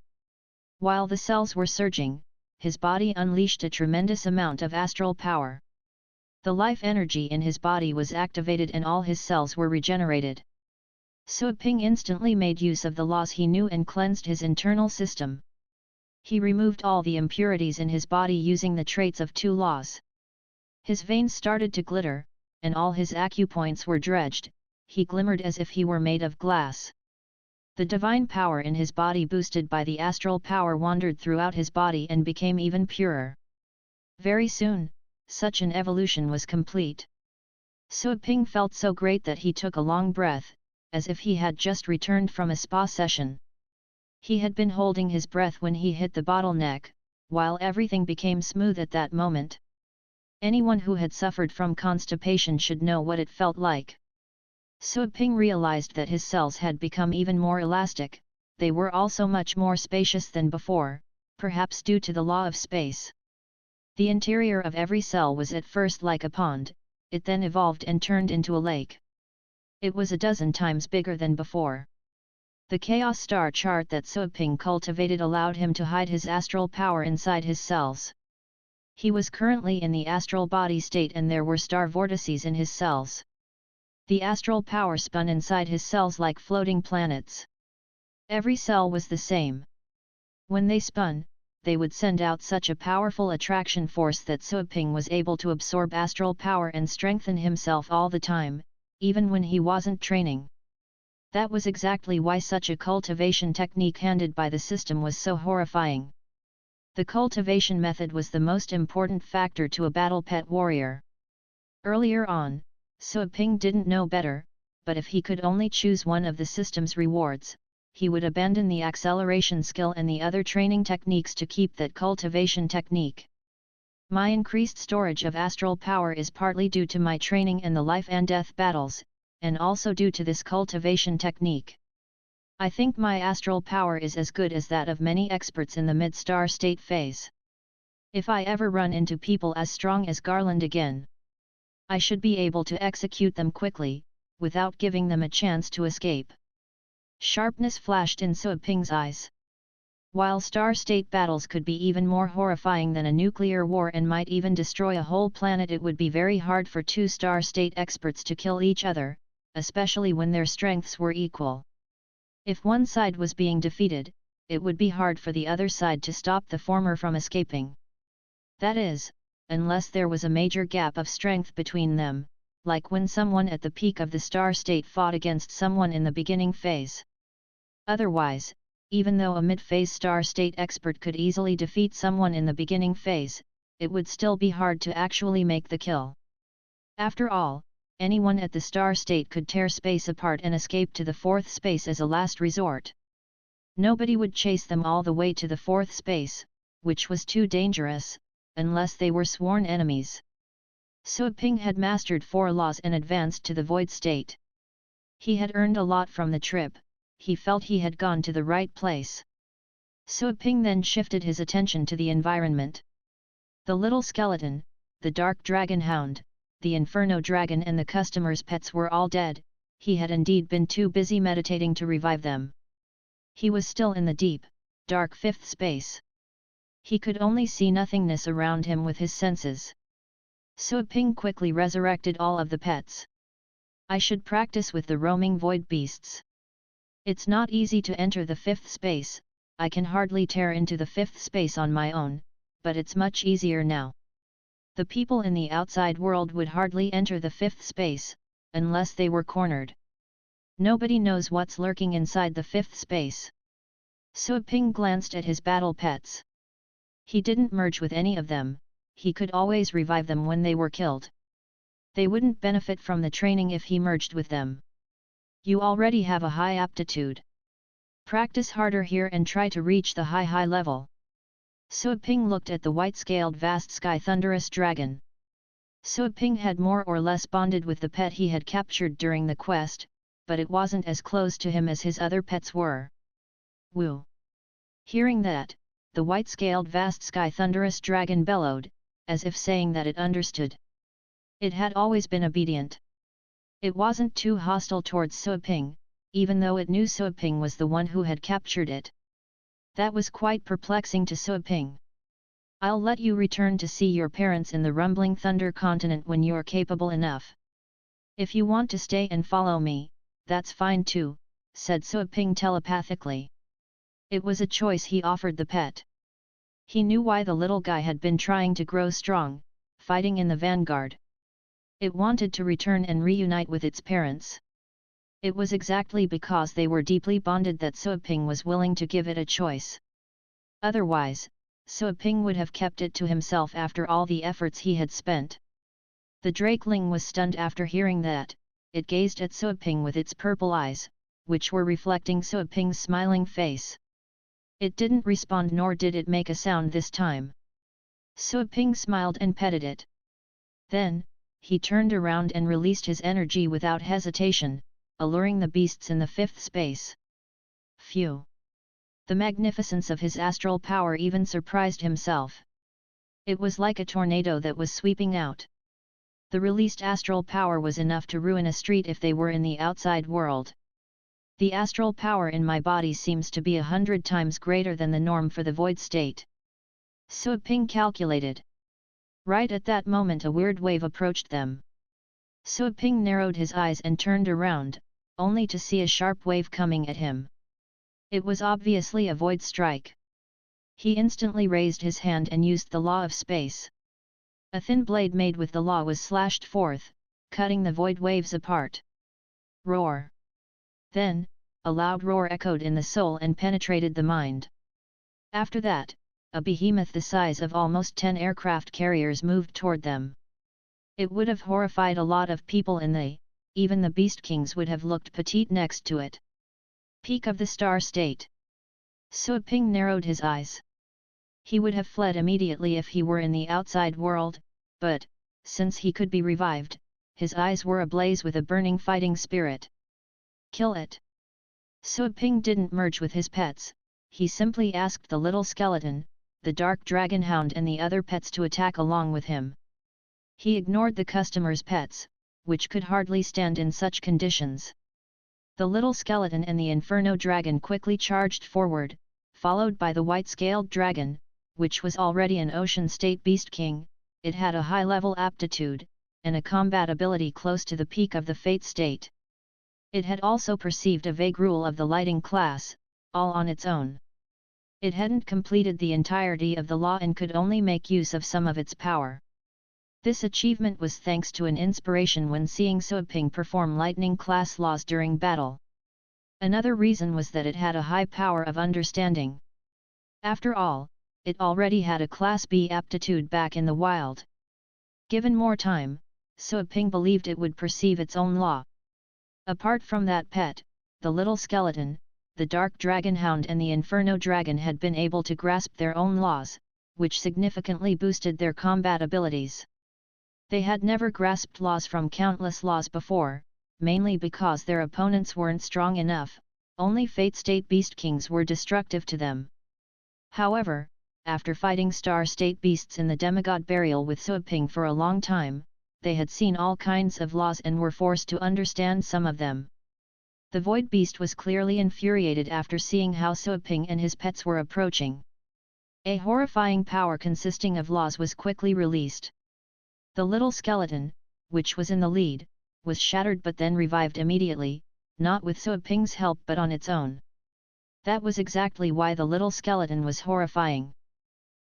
Speaker 1: While the cells were surging, his body unleashed a tremendous amount of astral power. The life energy in his body was activated and all his cells were regenerated. Suiping instantly made use of the laws he knew and cleansed his internal system. He removed all the impurities in his body using the traits of two laws. His veins started to glitter, and all his acupoints were dredged, he glimmered as if he were made of glass. The divine power in his body boosted by the astral power wandered throughout his body and became even purer. Very soon, such an evolution was complete. Suiping felt so great that he took a long breath, as if he had just returned from a spa session. He had been holding his breath when he hit the bottleneck, while everything became smooth at that moment. Anyone who had suffered from constipation should know what it felt like. Suiping realized that his cells had become even more elastic, they were also much more spacious than before, perhaps due to the law of space. The interior of every cell was at first like a pond, it then evolved and turned into a lake. It was a dozen times bigger than before. The chaos star chart that Suiping cultivated allowed him to hide his astral power inside his cells. He was currently in the astral body state and there were star vortices in his cells. The astral power spun inside his cells like floating planets. Every cell was the same. When they spun, they would send out such a powerful attraction force that Suaping was able to absorb astral power and strengthen himself all the time, even when he wasn't training. That was exactly why such a cultivation technique handed by the system was so horrifying. The cultivation method was the most important factor to a battle pet warrior. Earlier on, Suaping didn't know better, but if he could only choose one of the system's rewards, he would abandon the acceleration skill and the other training techniques to keep that cultivation technique. My increased storage of astral power is partly due to my training in the life and death battles, and also due to this cultivation technique. I think my astral power is as good as that of many experts in the mid-star state phase. If I ever run into people as strong as Garland again, I should be able to execute them quickly, without giving them a chance to escape. Sharpness flashed in Suaping's eyes. While star state battles could be even more horrifying than a nuclear war and might even destroy a whole planet, it would be very hard for two star state experts to kill each other, especially when their strengths were equal. If one side was being defeated, it would be hard for the other side to stop the former from escaping. That is, unless there was a major gap of strength between them, like when someone at the peak of the star state fought against someone in the beginning phase. Otherwise, even though a mid-phase star state expert could easily defeat someone in the beginning phase, it would still be hard to actually make the kill. After all, anyone at the star state could tear space apart and escape to the fourth space as a last resort. Nobody would chase them all the way to the fourth space, which was too dangerous, unless they were sworn enemies. Suaping had mastered 4 laws and advanced to the void state. He had earned a lot from the trip, he felt he had gone to the right place. Suaping then shifted his attention to the environment. The little skeleton, the dark dragon hound, the inferno dragon and the customers' pets were all dead. He had indeed been too busy meditating to revive them. He was still in the deep, dark fifth space. He could only see nothingness around him with his senses. Suaping quickly resurrected all of the pets. I should practice with the roaming void beasts. It's not easy to enter the fifth space, I can hardly tear into the fifth space on my own, but it's much easier now. The people in the outside world would hardly enter the fifth space, unless they were cornered. Nobody knows what's lurking inside the fifth space. Suaping glanced at his battle pets. He didn't merge with any of them, he could always revive them when they were killed. They wouldn't benefit from the training if he merged with them. You already have a high aptitude. Practice harder here and try to reach the high level. Suaping looked at the white-scaled vast sky thunderous dragon. Suaping had more or less bonded with the pet he had captured during the quest, but it wasn't as close to him as his other pets were. Woo! Hearing that, the white-scaled vast sky thunderous dragon bellowed, as if saying that it understood. It had always been obedient. It wasn't too hostile towards Suaping, even though it knew Suaping was the one who had captured it. That was quite perplexing to Suaping. I'll let you return to see your parents in the rumbling thunder continent when you're capable enough. If you want to stay and follow me, that's fine too, said Suaping telepathically. It was a choice he offered the pet. He knew why the little guy had been trying to grow strong, fighting in the vanguard. It wanted to return and reunite with its parents. It was exactly because they were deeply bonded that Suaping was willing to give it a choice. Otherwise, Suaping would have kept it to himself after all the efforts he had spent. The drakeling was stunned after hearing that. It gazed at Suaping with its purple eyes, which were reflecting Suaping's smiling face. It didn't respond nor did it make a sound this time. Suaping smiled and petted it. Then, he turned around and released his energy without hesitation, alluring the beasts in the fifth space. Phew! The magnificence of his astral power even surprised himself. It was like a tornado that was sweeping out. The released astral power was enough to ruin a street if they were in the outside world. The astral power in my body seems to be 100 times greater than the norm for the void state. Suaping calculated. Right at that moment a weird wave approached them. Suaping narrowed his eyes and turned around, only to see a sharp wave coming at him. It was obviously a void strike. He instantly raised his hand and used the law of space. A thin blade made with the law was slashed forth, cutting the void waves apart. Roar! Then, a loud roar echoed in the soul and penetrated the mind. After that, a behemoth the size of almost 10 aircraft carriers moved toward them. It would have horrified a lot of people and even the Beast Kings would have looked petite next to it. Peak of the Star State. Suo Ping narrowed his eyes. He would have fled immediately if he were in the outside world, but, since he could be revived, his eyes were ablaze with a burning fighting spirit. Kill it! Suo Ping didn't merge with his pets, he simply asked the little skeleton, the dark dragon hound and the other pets to attack along with him. He ignored the customer's pets, which could hardly stand in such conditions. The little skeleton and the inferno dragon quickly charged forward, followed by the white-scaled dragon, which was already an ocean state beast king. It had a high-level aptitude, and a combat ability close to the peak of the fate state. It had also perceived a vague rule of the lighting class, all on its own. It hadn't completed the entirety of the law and could only make use of some of its power. This achievement was thanks to an inspiration when seeing Suo Ping perform lightning class laws during battle. Another reason was that it had a high power of understanding. After all, it already had a Class B aptitude back in the wild. Given more time, Suo Ping believed it would perceive its own law. Apart from that pet, the little skeleton, the dark dragon hound and the inferno dragon had been able to grasp their own laws, which significantly boosted their combat abilities. They had never grasped laws from countless laws before, mainly because their opponents weren't strong enough, only Fate State Beast Kings were destructive to them. However, after fighting Star State Beasts in the demigod burial with Suo Ping for a long time, they had seen all kinds of laws and were forced to understand some of them. The Void Beast was clearly infuriated after seeing how Suo Ping and his pets were approaching. A horrifying power consisting of laws was quickly released. The little skeleton, which was in the lead, was shattered but then revived immediately, not with Suo Ping's help but on its own. That was exactly why the little skeleton was horrifying.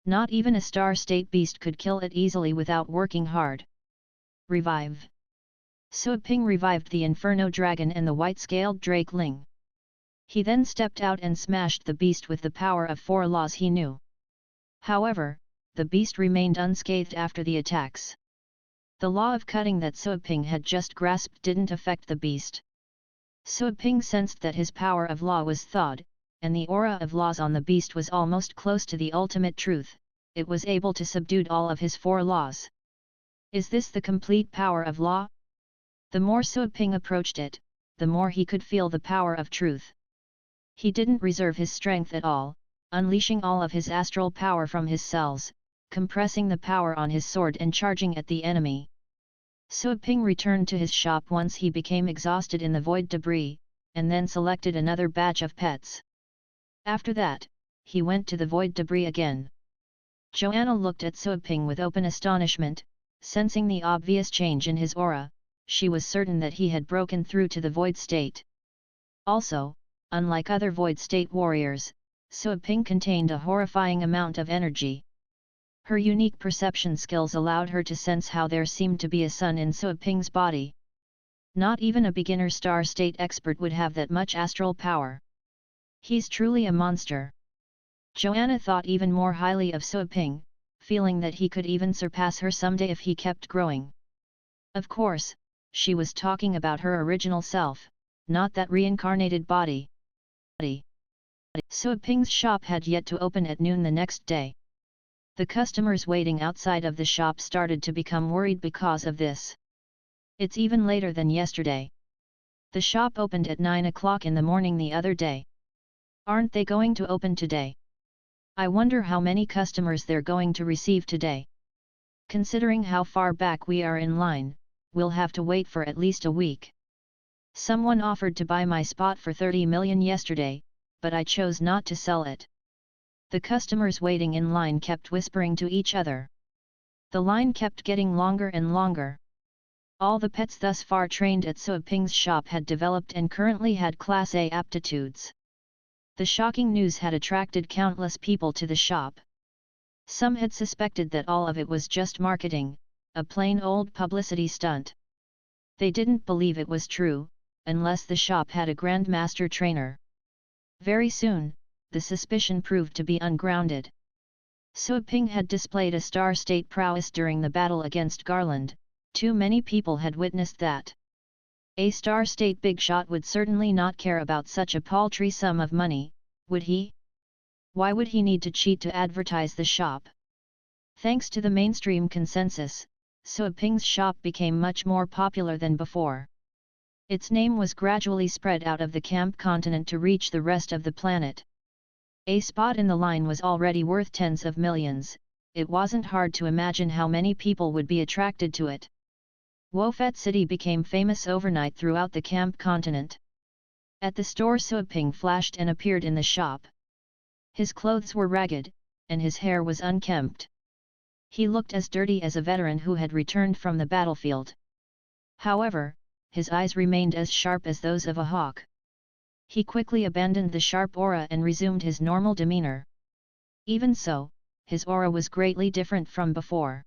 Speaker 1: Not even a Star State Beast could kill it easily without working hard. Revive. Suo Ping revived the Inferno Dragon and the white-scaled Drakeling. He then stepped out and smashed the beast with the power of 4 laws he knew. However, the beast remained unscathed after the attacks. The law of cutting that Suo Ping had just grasped didn't affect the beast. Suo Ping sensed that his power of law was thawed, and the aura of laws on the beast was almost close to the ultimate truth. It was able to subdue all of his 4 laws. Is this the complete power of law? The more Suo Ping approached it, the more he could feel the power of truth. He didn't reserve his strength at all, unleashing all of his astral power from his cells, compressing the power on his sword and charging at the enemy. Suo Ping returned to his shop once he became exhausted in the void debris, and then selected another batch of pets. After that, he went to the void debris again. Joanna looked at Suo Ping with open astonishment, sensing the obvious change in his aura. She was certain that he had broken through to the void state. Also, unlike other void state warriors, Suo Ping contained a horrifying amount of energy. Her unique perception skills allowed her to sense how there seemed to be a sun in Suo Ping's body. Not even a beginner star state expert would have that much astral power. He's truly a monster. Joanna thought even more highly of Suo Ping, feeling that he could even surpass her someday if he kept growing. Of course, she was talking about her original self, not that reincarnated body. Suo Ping's shop had yet to open at noon the next day. The customers waiting outside of the shop started to become worried because of this. It's even later than yesterday. The shop opened at 9 o'clock in the morning the other day. Aren't they going to open today? I wonder how many customers they're going to receive today. Considering how far back we are in line, we'll have to wait for at least a week. Someone offered to buy my spot for 30 million yesterday, but I chose not to sell it. The customers waiting in line kept whispering to each other. The line kept getting longer and longer. All the pets thus far trained at Suo Ping's shop had developed and currently had Class A aptitudes. The shocking news had attracted countless people to the shop. Some had suspected that all of it was just marketing, a plain old publicity stunt. They didn't believe it was true, unless the shop had a grandmaster trainer. Very soon, the suspicion proved to be ungrounded. Sui Ping had displayed a star-state prowess during the battle against Garland. Too many people had witnessed that. A star-state big shot would certainly not care about such a paltry sum of money, would he? Why would he need to cheat to advertise the shop? Thanks to the mainstream consensus, Sui Ping's shop became much more popular than before. Its name was gradually spread out of the camp continent to reach the rest of the planet. A spot in the line was already worth tens of millions. It wasn't hard to imagine how many people would be attracted to it. Wofet City became famous overnight throughout the camp continent. At the store, Sui Ping flashed and appeared in the shop. His clothes were ragged, and his hair was unkempt. He looked as dirty as a veteran who had returned from the battlefield. However, his eyes remained as sharp as those of a hawk. He quickly abandoned the sharp aura and resumed his normal demeanor. Even so, his aura was greatly different from before.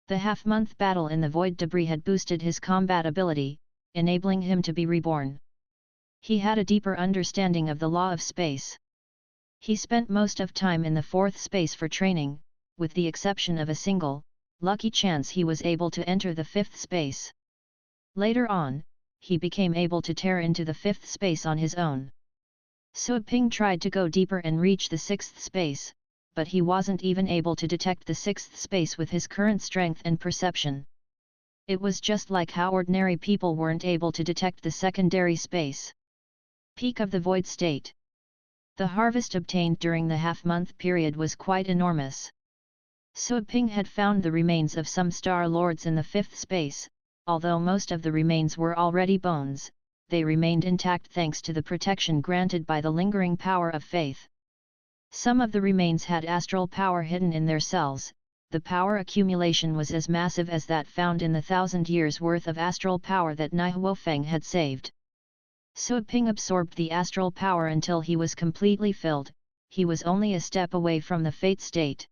Speaker 1: The half-month battle in the void debris had boosted his combat ability, enabling him to be reborn. He had a deeper understanding of the law of space. He spent most of time in the fourth space for training, with the exception of a single, lucky chance he was able to enter the fifth space. Later on, he became able to tear into the fifth space on his own. Sui Ping tried to go deeper and reach the sixth space, but he wasn't even able to detect the sixth space with his current strength and perception. It was just like how ordinary people weren't able to detect the secondary space. Peak of the void state. The harvest obtained during the half-month period was quite enormous. Sui Ping had found the remains of some star lords in the fifth space. Although most of the remains were already bones, they remained intact thanks to the protection granted by the lingering power of faith. Some of the remains had astral power hidden in their cells. The power accumulation was as massive as that found in the 1,000 years' worth of astral power that Nai Huofeng had saved. Sui Ping absorbed the astral power until he was completely filled. He was only a step away from the fate state.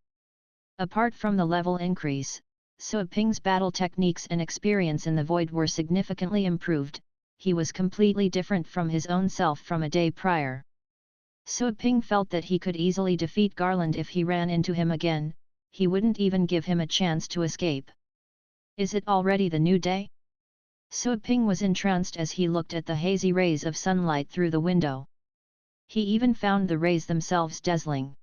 Speaker 1: Apart from the level increase, Sui Ping's battle techniques and experience in the void were significantly improved. He was completely different from his own self from a day prior. Sui Ping felt that he could easily defeat Garland if he ran into him again. He wouldn't even give him a chance to escape. Is it already the new day? Sui Ping was entranced as he looked at the hazy rays of sunlight through the window. He even found the rays themselves dazzling.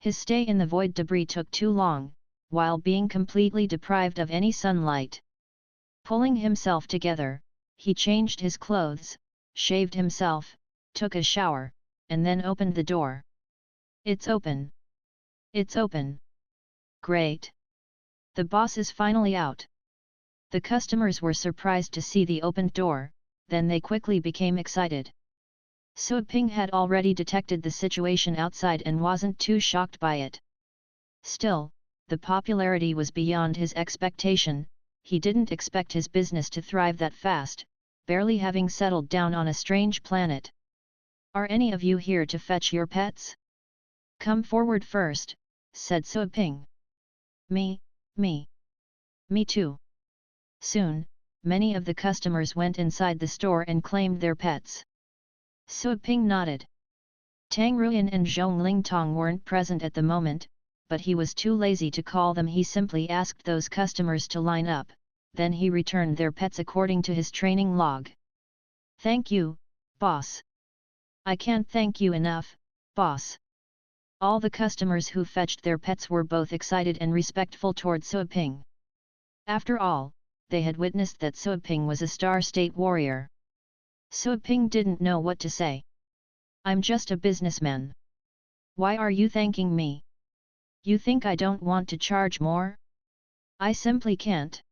Speaker 1: His stay in the void debris took too long, while being completely deprived of any sunlight. Pulling himself together, he changed his clothes, shaved himself, took a shower, and then opened the door. It's open. It's open. Great. The boss is finally out. The customers were surprised to see the opened door, then they quickly became excited. Sui Ping had already detected the situation outside and wasn't too shocked by it. Still, the popularity was beyond his expectation. He didn't expect his business to thrive that fast, barely having settled down on a strange planet. Are any of you here to fetch your pets? Come forward first, said Sui Ping. Me too. Soon, many of the customers went inside the store and claimed their pets. Sui Ping nodded. Tang Ruyan and Zhong Lingtong weren't present at the moment, but he was too lazy to call them. He simply asked those customers to line up, then he returned their pets according to his training log. Thank you, boss. I can't thank you enough, boss. All the customers who fetched their pets were both excited and respectful toward Sui Ping. After all, they had witnessed that Sui Ping was a star-state warrior. Sui Ping didn't know what to say. I'm just a businessman. Why are you thanking me? You think I don't want to charge more? I simply can't.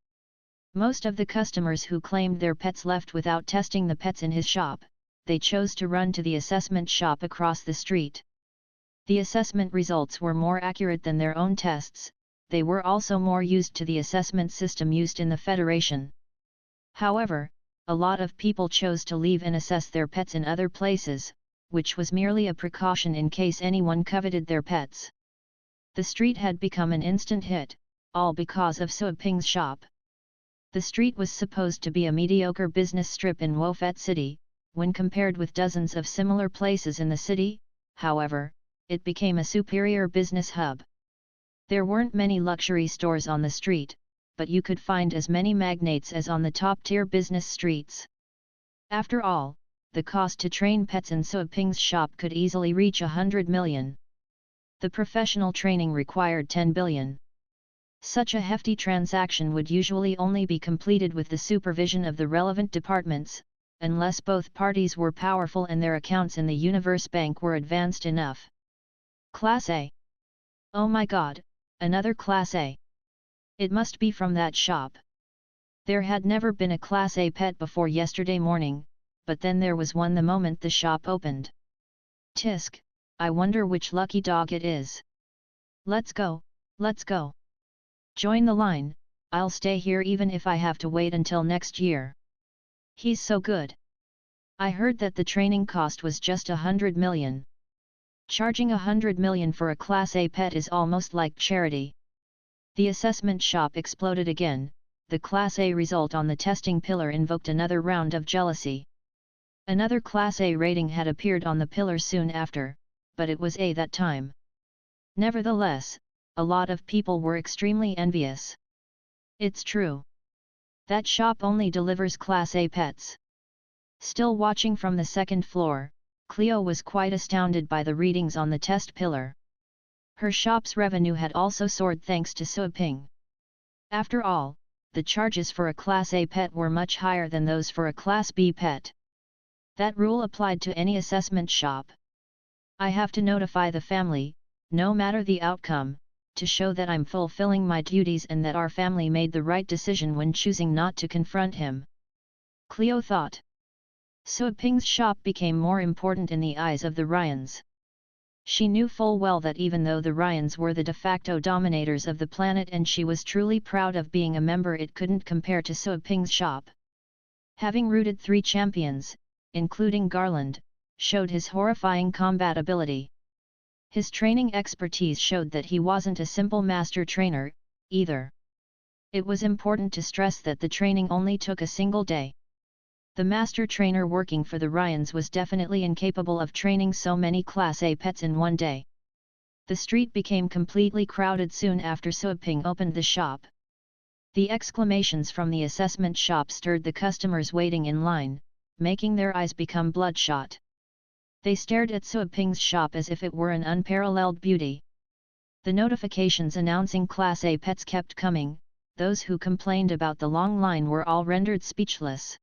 Speaker 1: Most of the customers who claimed their pets left without testing the pets in his shop. They chose to run to the assessment shop across the street. The assessment results were more accurate than their own tests. They were also more used to the assessment system used in the Federation. However, a lot of people chose to leave and assess their pets in other places, which was merely a precaution in case anyone coveted their pets. The street had become an instant hit, all because of Suo Ping's shop. The street was supposed to be a mediocre business strip in Wofet City. When compared with dozens of similar places in the city, however, it became a superior business hub. There weren't many luxury stores on the street, but you could find as many magnates as on the top-tier business streets. After all, the cost to train pets in Suo Ping's shop could easily reach 100 million. The professional training required 10 billion. Such a hefty transaction would usually only be completed with the supervision of the relevant departments, unless both parties were powerful and their accounts in the Universe Bank were advanced enough. Class A. Oh my god, another Class A. It must be from that shop. There had never been a Class A pet before yesterday morning, but then there was one the moment the shop opened. Tisk, I wonder which lucky dog it is. Let's go, let's go. Join the line, I'll stay here even if I have to wait until next year. He's so good. I heard that the training cost was just 100 million. Charging 100 million for a Class A pet is almost like charity. The assessment shop exploded again. The Class A result on the testing pillar invoked another round of jealousy. Another Class A rating had appeared on the pillar soon after, but it was A that time. Nevertheless, a lot of people were extremely envious. It's true. That shop only delivers Class A pets. Still watching from the second floor, Cleo was quite astounded by the readings on the test pillar. Her shop's revenue had also soared thanks to Suo Ping. After all, the charges for a Class A pet were much higher than those for a Class B pet. That rule applied to any assessment shop. I have to notify the family, no matter the outcome, to show that I'm fulfilling my duties and that our family made the right decision when choosing not to confront him. Cleo thought. Suo Ping's shop became more important in the eyes of the Ryans. She knew full well that even though the Ryans were the de facto dominators of the planet and she was truly proud of being a member, it couldn't compare to Suo Ping's shop. Having rooted 3 champions, including Garland, showed his horrifying combat ability. His training expertise showed that he wasn't a simple master trainer, either. It was important to stress that the training only took a single day. The master trainer working for the Ryans was definitely incapable of training so many Class A pets in one day. The street became completely crowded soon after Suo Ping opened the shop. The exclamations from the assessment shop stirred the customers waiting in line, making their eyes become bloodshot. They stared at Suo Ping's shop as if it were an unparalleled beauty. The notifications announcing Class A pets kept coming. Those who complained about the long line were all rendered speechless.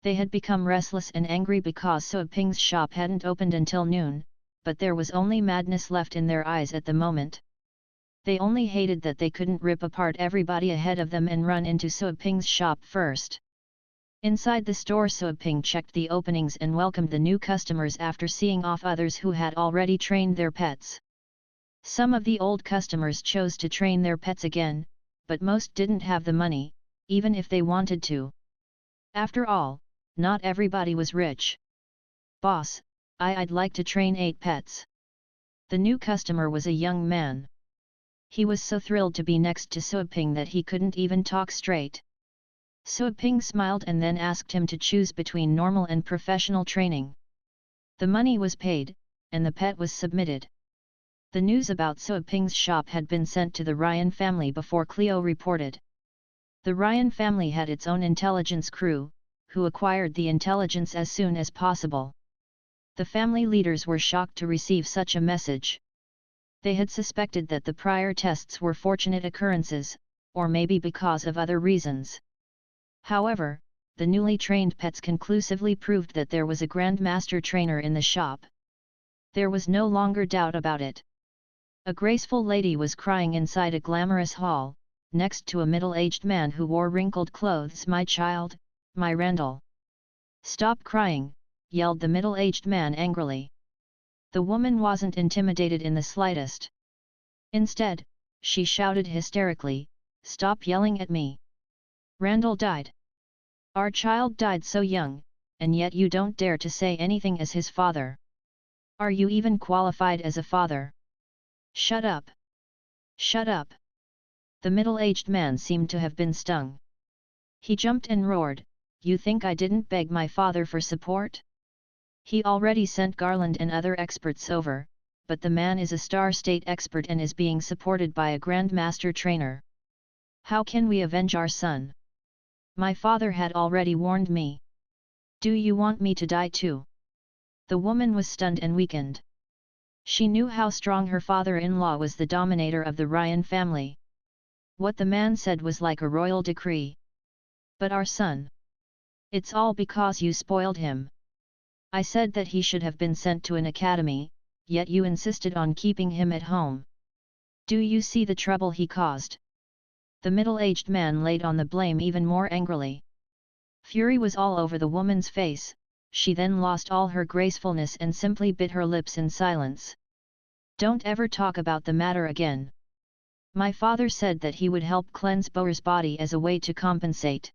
Speaker 1: They had become restless and angry because Suo Ping's shop hadn't opened until noon, but there was only madness left in their eyes at the moment. They only hated that they couldn't rip apart everybody ahead of them and run into Suo Ping's shop first. Inside the store, Suo Ping checked the openings and welcomed the new customers after seeing off others who had already trained their pets. Some of the old customers chose to train their pets again, but most didn't have the money, even if they wanted to. After all, not everybody was rich. Boss, I'd like to train 8 pets. The new customer was a young man. He was so thrilled to be next to Suo Ping that he couldn't even talk straight. Suo Ping smiled and then asked him to choose between normal and professional training. The money was paid, and the pet was submitted. The news about Suo Ping's shop had been sent to the Ryan family before Cleo reported. The Ryan family had its own intelligence crew, who acquired the intelligence as soon as possible. The family leaders were shocked to receive such a message. They had suspected that the prior tests were fortunate occurrences, or maybe because of other reasons. However, the newly trained pets conclusively proved that there was a grandmaster trainer in the shop. There was no longer doubt about it. A graceful lady was crying inside a glamorous hall, next to a middle-aged man who wore wrinkled clothes. "My child, my Randall. Stop crying," yelled the middle-aged man angrily. The woman wasn't intimidated in the slightest. Instead, she shouted hysterically, "Stop yelling at me. Randall died. Our child died so young, and yet you don't dare to say anything as his father." Are you even qualified as a father? Shut up! Shut up! The middle-aged man seemed to have been stung. He jumped and roared, "You think I didn't beg my father for support? He already sent Garland and other experts over, but the man is a star state expert and is being supported by a grandmaster trainer. How can we avenge our son? My father had already warned me. Do you want me to die too?" The woman was stunned and weakened. She knew how strong her father-in-law was, the dominator of the Rein family. What the man said was like a royal decree. "But our son? It's all because you spoiled him. I said that he should have been sent to an academy, yet you insisted on keeping him at home. Do you see the trouble he caused?" The middle-aged man laid on the blame even more angrily. Fury was all over the woman's face. She then lost all her gracefulness and simply bit her lips in silence. "Don't ever talk about the matter again. My father said that he would help cleanse Boer's body as a way to compensate.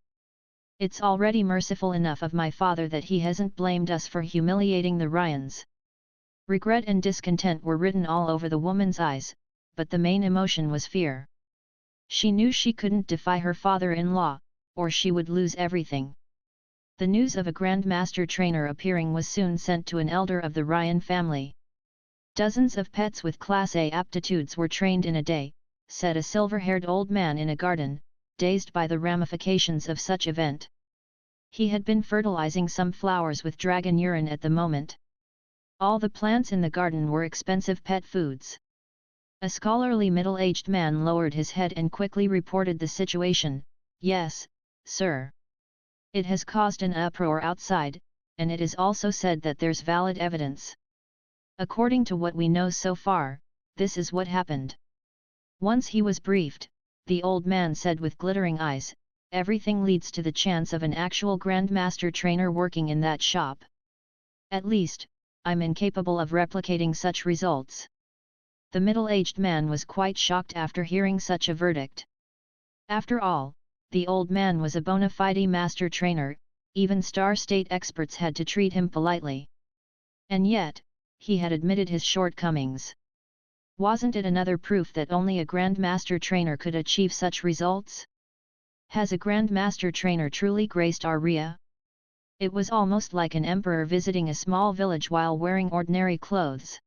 Speaker 1: It's already merciful enough of my father that he hasn't blamed us for humiliating the Ryans." Regret and discontent were written all over the woman's eyes, but the main emotion was fear. She knew she couldn't defy her father-in-law, or she would lose everything. The news of a grandmaster trainer appearing was soon sent to an elder of the Ryan family. "Dozens of pets with Class A aptitudes were trained in a day," said a silver-haired old man in a garden, dazed by the ramifications of such event. He had been fertilizing some flowers with dragon urine at the moment. All the plants in the garden were expensive pet foods. A scholarly middle-aged man lowered his head and quickly reported the situation. "Yes, sir. It has caused an uproar outside, and it is also said that there's valid evidence. According to what we know so far, this is what happened." Once he was briefed, the old man said with glittering eyes, "Everything leads to the chance of an actual grandmaster trainer working in that shop. At least, I'm incapable of replicating such results." The middle-aged man was quite shocked after hearing such a verdict. After all, the old man was a bona fide master trainer, even star state experts had to treat him politely. And yet, he had admitted his shortcomings. Wasn't it another proof that only a grandmaster trainer could achieve such results? Has a grandmaster trainer truly graced our Rhea? It was almost like an emperor visiting a small village while wearing ordinary clothes.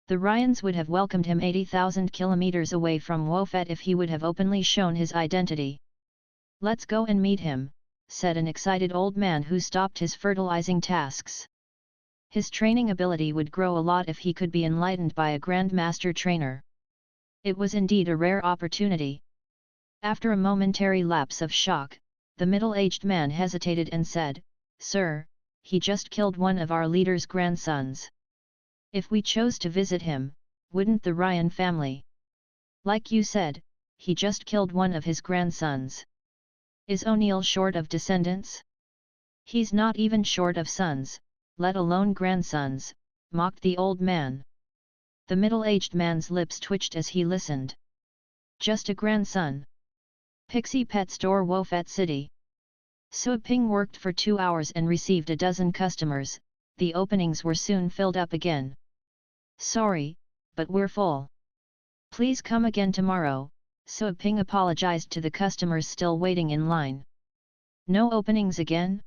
Speaker 1: The Ryans would have welcomed him 80,000 kilometers away from Wofet if he would have openly shown his identity. "Let's go and meet him," said an excited old man who stopped his fertilizing tasks. His training ability would grow a lot if he could be enlightened by a grandmaster trainer. It was indeed a rare opportunity. After a momentary lapse of shock, the middle-aged man hesitated and said, "Sir, he just killed one of our leader's grandsons. If we chose to visit him, wouldn't the Ryan family? Like you said, he just killed one of his grandsons. Is O'Neill short of descendants? He's not even short of sons, let alone grandsons," mocked the old man. The middle-aged man's lips twitched as he listened. "Just a grandson? Pixie Pet Store, Wofet City." So Ping worked for 2 hours and received a dozen customers. The openings were soon filled up again. "Sorry, but we're full. Please come again tomorrow," So Ping apologized to the customers still waiting in line. "No openings again?"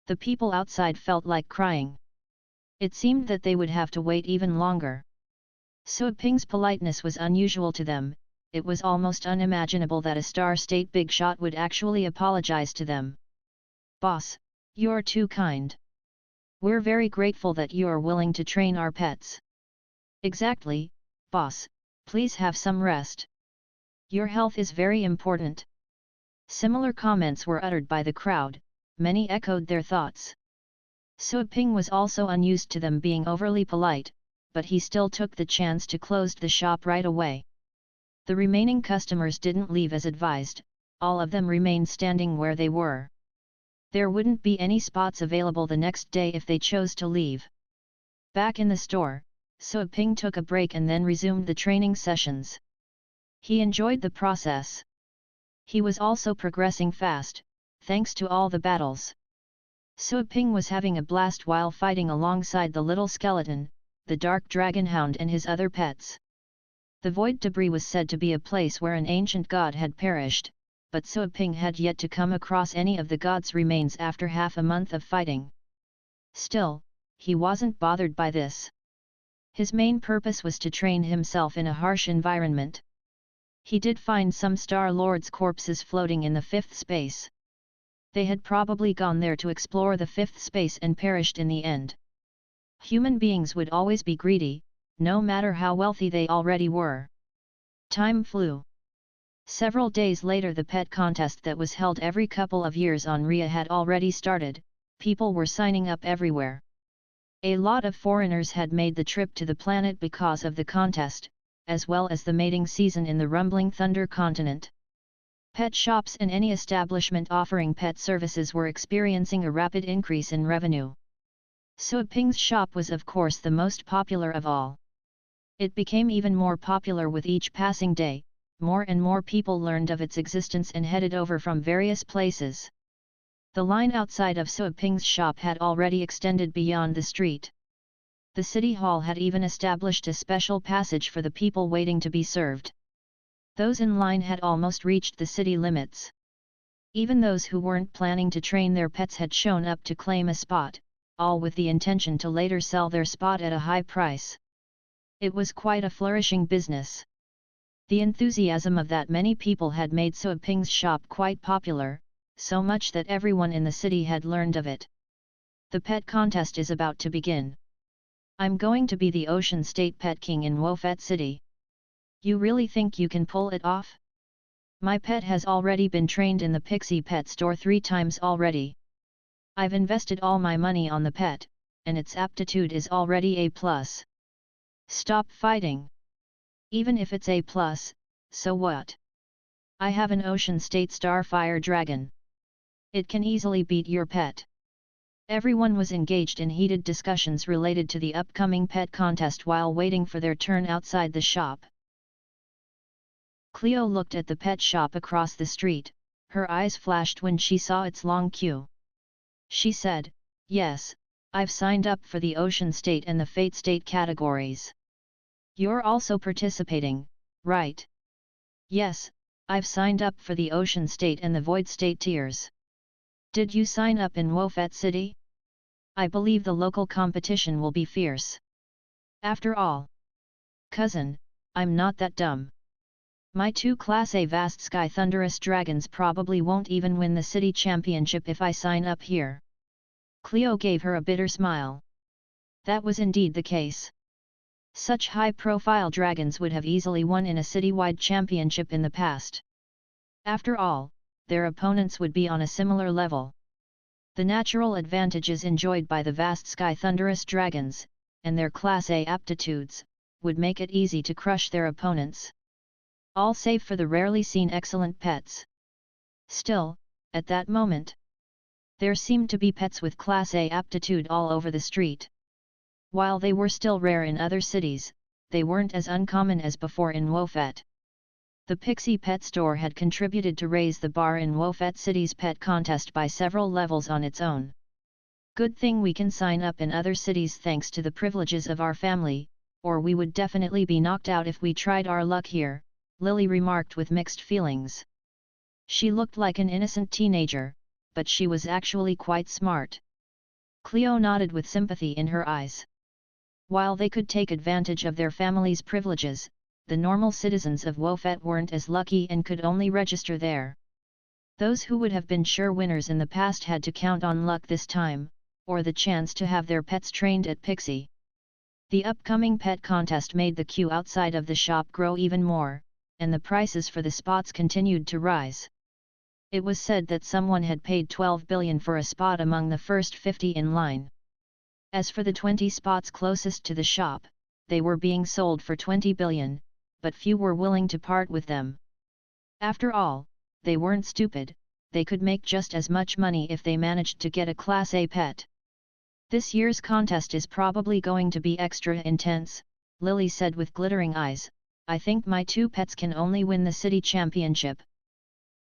Speaker 1: The people outside felt like crying. It seemed that they would have to wait even longer. So Ping's politeness was unusual to them. It was almost unimaginable that a star state big shot would actually apologize to them. "Boss, you're too kind. We're very grateful that you're willing to train our pets." "Exactly, boss, please have some rest. Your health is very important." Similar comments were uttered by the crowd, many echoed their thoughts. So Ping was also unused to them being overly polite, but he still took the chance to close the shop right away. The remaining customers didn't leave as advised, all of them remained standing where they were. There wouldn't be any spots available the next day if they chose to leave. Back in the store, So Ping took a break and then resumed the training sessions. He enjoyed the process. He was also progressing fast, thanks to all the battles. So Ping was having a blast while fighting alongside the little skeleton, the dark dragon hound and his other pets. The void debris was said to be a place where an ancient god had perished, but Suaping had yet to come across any of the god's remains after half a month of fighting. Still, he wasn't bothered by this. His main purpose was to train himself in a harsh environment. He did find some Star Lords' corpses floating in the fifth space. They had probably gone there to explore the fifth space and perished in the end. Human beings would always be greedy, no matter how wealthy they already were. Time flew. Several days later, the pet contest that was held every couple of years on Rhea had already started. People were signing up everywhere. A lot of foreigners had made the trip to the planet because of the contest, as well as the mating season in the Rumbling Thunder continent. Pet shops and any establishment offering pet services were experiencing a rapid increase in revenue. Suaping's shop was of course the most popular of all. It became even more popular with each passing day. More and more people learned of its existence and headed over from various places. The line outside of Suaping's shop had already extended beyond the street. The city hall had even established a special passage for the people waiting to be served. Those in line had almost reached the city limits. Even those who weren't planning to train their pets had shown up to claim a spot, all with the intention to later sell their spot at a high price. It was quite a flourishing business. The enthusiasm of that many people had made Suaping's shop quite popular, so much that everyone in the city had learned of it. The pet contest is about to begin. I'm going to be the Ocean State Pet King in Wofet City. You really think you can pull it off? My pet has already been trained in the Pixie Pet Store 3 times already. I've invested all my money on the pet, and its aptitude is already A+. Stop fighting. Even if it's A+, so what? I have an Ocean State Starfire Dragon. It can easily beat your pet. Everyone was engaged in heated discussions related to the upcoming pet contest while waiting for their turn outside the shop. Cleo looked at the pet shop across the street. Her eyes flashed when she saw its long queue. She said, "Yes, I've signed up for the Ocean State and the Fate State categories." "You're also participating, right?" "Yes, I've signed up for the Ocean State and the Void State tiers." "Did you sign up in Wofet City? I believe the local competition will be fierce." "After all, cousin, I'm not that dumb. My 2 Class A Vast Sky Thunderous Dragons probably won't even win the city championship if I sign up here." Cleo gave her a bitter smile. That was indeed the case. Such high-profile dragons would have easily won in a citywide championship in the past. After all, their opponents would be on a similar level. The natural advantages enjoyed by the Vast Sky Thunderous Dragons, and their Class A aptitudes, would make it easy to crush their opponents. All save for the rarely seen excellent pets. Still, at that moment, there seemed to be pets with Class A aptitude all over the street. While they were still rare in other cities, they weren't as uncommon as before in Wofet. The Pixie Pet Store had contributed to raise the bar in Wofet City's pet contest by several levels on its own. "Good thing we can sign up in other cities thanks to the privileges of our family, or we would definitely be knocked out if we tried our luck here," Lily remarked with mixed feelings. She looked like an innocent teenager, but she was actually quite smart. Cleo nodded with sympathy in her eyes. While they could take advantage of their family's privileges, the normal citizens of Wofet weren't as lucky and could only register there. Those who would have been sure winners in the past had to count on luck this time, or the chance to have their pets trained at Pixie. The upcoming pet contest made the queue outside of the shop grow even more, and the prices for the spots continued to rise. It was said that someone had paid 12 billion for a spot among the first 50 in line. As for the 20 spots closest to the shop, they were being sold for 20 billion, but few were willing to part with them. After all, they weren't stupid, they could make just as much money if they managed to get a Class A pet. "This year's contest is probably going to be extra intense," Lily said with glittering eyes. "I think my 2 pets can only win the city championship.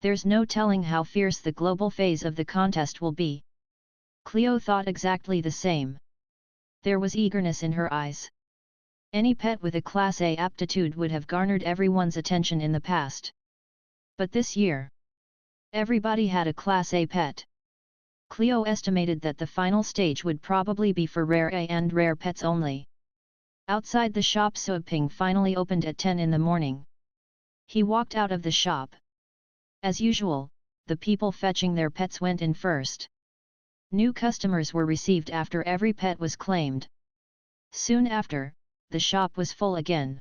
Speaker 1: There's no telling how fierce the global phase of the contest will be." Cleo thought exactly the same. There was eagerness in her eyes. Any pet with a Class A aptitude would have garnered everyone's attention in the past. But this year, everybody had a Class A pet. Cleo estimated that the final stage would probably be for rare A and rare pets only. Outside the shop, Suaping finally opened at 10 in the morning. He walked out of the shop. As usual, the people fetching their pets went in first. New customers were received after every pet was claimed. Soon after, the shop was full again.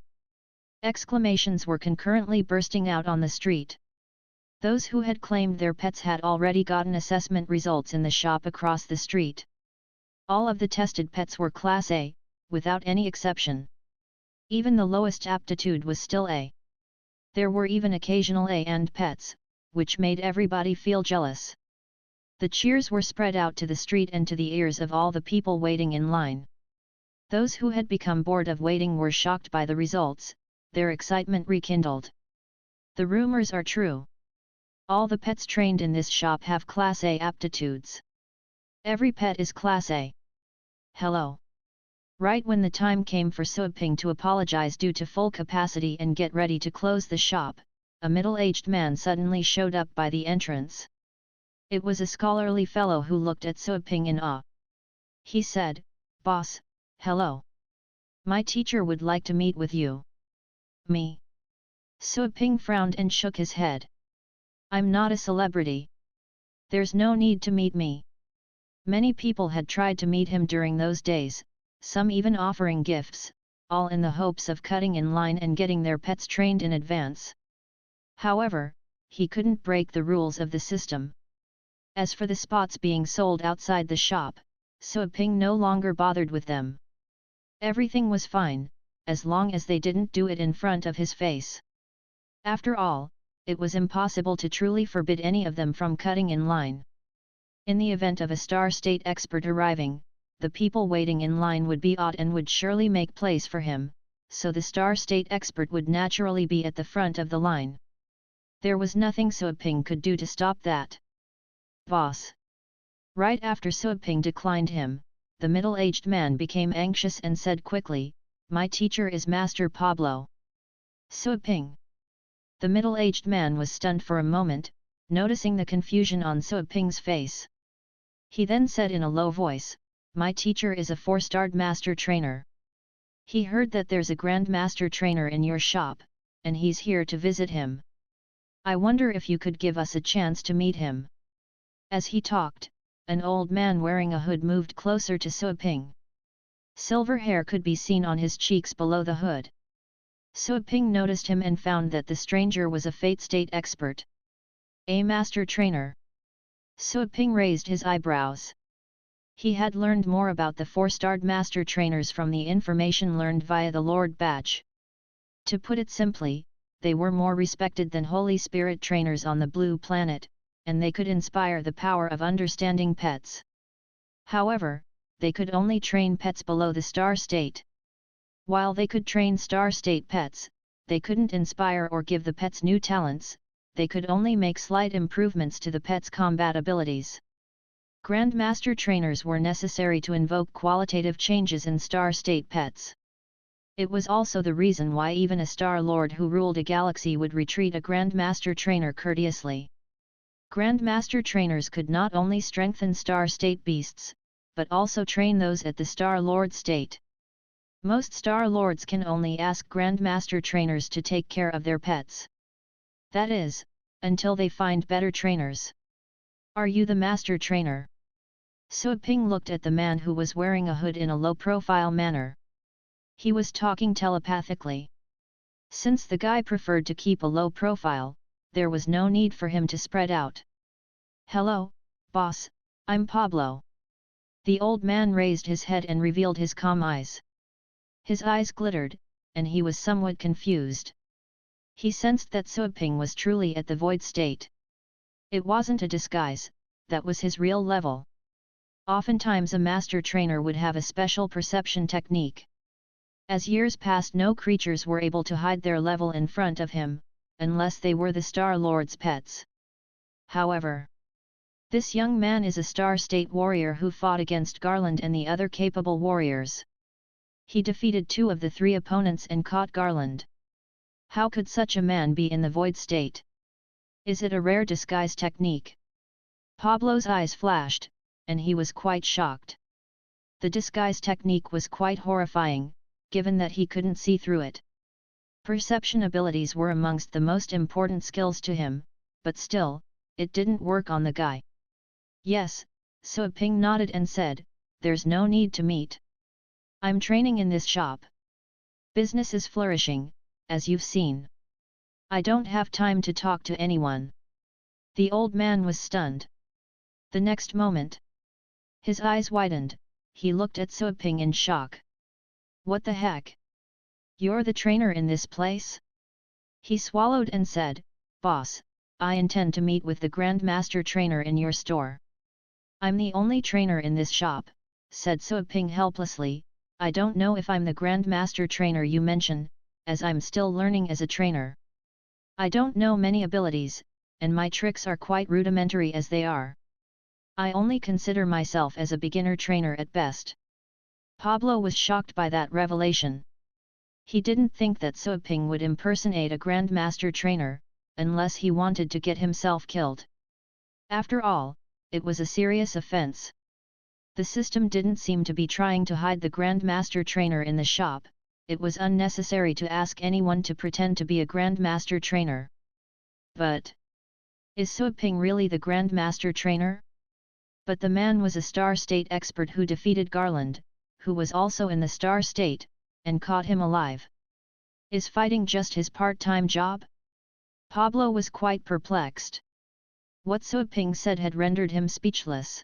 Speaker 1: Exclamations were concurrently bursting out on the street. Those who had claimed their pets had already gotten assessment results in the shop across the street. All of the tested pets were Class A, without any exception. Even the lowest aptitude was still A. There were even occasional A and pets, which made everybody feel jealous. The cheers were spread out to the street and to the ears of all the people waiting in line. Those who had become bored of waiting were shocked by the results, their excitement rekindled. The rumors are true. All the pets trained in this shop have Class A aptitudes. Every pet is Class A. Hello. Right when the time came for Suaping to apologize due to full capacity and get ready to close the shop, a middle-aged man suddenly showed up by the entrance. It was a scholarly fellow who looked at Suaping in awe. He said, "Boss, hello. My teacher would like to meet with you." "Me?" Suaping frowned and shook his head. "I'm not a celebrity. There's no need to meet me." Many people had tried to meet him during those days, some even offering gifts, all in the hopes of cutting in line and getting their pets trained in advance. However, he couldn't break the rules of the system. As for the spots being sold outside the shop, Suaping no longer bothered with them. Everything was fine, as long as they didn't do it in front of his face. After all, it was impossible to truly forbid any of them from cutting in line. In the event of a Star State expert arriving, the people waiting in line would be odd and would surely make place for him, so the Star State expert would naturally be at the front of the line. There was nothing Suaping could do to stop that. "Boss." Right after Suaping declined him, the middle-aged man became anxious and said quickly, "My teacher is Master Pablo." "Suaping." The middle-aged man was stunned for a moment, noticing the confusion on Suaping's face. He then said in a low voice, "My teacher is a 4-starred master trainer. He heard that there's a grand master trainer in your shop, and he's here to visit him. I wonder if you could give us a chance to meet him." As he talked, an old man wearing a hood moved closer to Suaping. Silver hair could be seen on his cheeks below the hood. Suaping noticed him and found that the stranger was a Fate State expert. "A master trainer?" Suaping raised his eyebrows. He had learned more about the 4-starred master trainers from the information learned via the Lord Badge. To put it simply, they were more respected than Holy Spirit trainers on the Blue Planet, and they could inspire the power of understanding pets. However, they could only train pets below the Star State. While they could train Star State pets, they couldn't inspire or give the pets new talents, they could only make slight improvements to the pet's combat abilities. Grandmaster trainers were necessary to invoke qualitative changes in Star State pets. It was also the reason why even a Star Lord who ruled a galaxy would retreat a Grandmaster trainer courteously. Grandmaster trainers could not only strengthen Star State beasts, but also train those at the Star Lord state. Most Star Lords can only ask Grandmaster trainers to take care of their pets. That is, until they find better trainers. "Are you the master trainer?" Suaping looked at the man who was wearing a hood in a low-profile manner. He was talking telepathically. Since the guy preferred to keep a low profile, there was no need for him to spread out. "Hello, boss, I'm Pablo." The old man raised his head and revealed his calm eyes. His eyes glittered, and he was somewhat confused. He sensed that Suaping was truly at the void state. It wasn't a disguise, that was his real level. Oftentimes a master trainer would have a special perception technique. As years passed, no creatures were able to hide their level in front of him, unless they were the Star Lord's pets. However, this young man is a Star State warrior who fought against Garland and the other capable warriors. He defeated 2 of the 3 opponents and caught Garland. How could such a man be in the void state? Is it a rare disguise technique? Pablo's eyes flashed, and he was quite shocked. The disguise technique was quite horrifying, given that he couldn't see through it. Perception abilities were amongst the most important skills to him, but still, it didn't work on the guy. Yes, So Ping nodded and said, "There's no need to meet. I'm training in this shop. Business is flourishing, as you've seen. I don't have time to talk to anyone." The old man was stunned. The next moment, his eyes widened, he looked at So Ping in shock. "What the heck? You're the trainer in this place?" He swallowed and said, "Boss, I intend to meet with the Grand Master Trainer in your store." "I'm the only trainer in this shop," said So Ping helplessly. "I don't know if I'm the Grand Master Trainer you mention, as I'm still learning as a trainer. I don't know many abilities, and my tricks are quite rudimentary as they are. I only consider myself as a beginner trainer at best." Pablo was shocked by that revelation. He didn't think that So Ping would impersonate a Grand Master Trainer, unless he wanted to get himself killed. After all, it was a serious offense. The system didn't seem to be trying to hide the Grand Master Trainer in the shop. It was unnecessary to ask anyone to pretend to be a Grand Master Trainer. But is So Ping really the Grand Master Trainer? But the man was a Star State expert who defeated Garland, who was also in the Star State, and caught him alive. Is fighting just his part-time job? Pablo was quite perplexed. What So Ping said had rendered him speechless.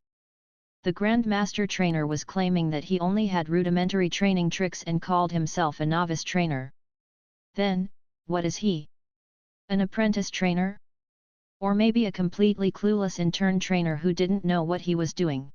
Speaker 1: The Grand Master Trainer was claiming that he only had rudimentary training tricks and called himself a novice trainer. Then, what is he? An apprentice trainer? Or maybe a completely clueless intern trainer who didn't know what he was doing?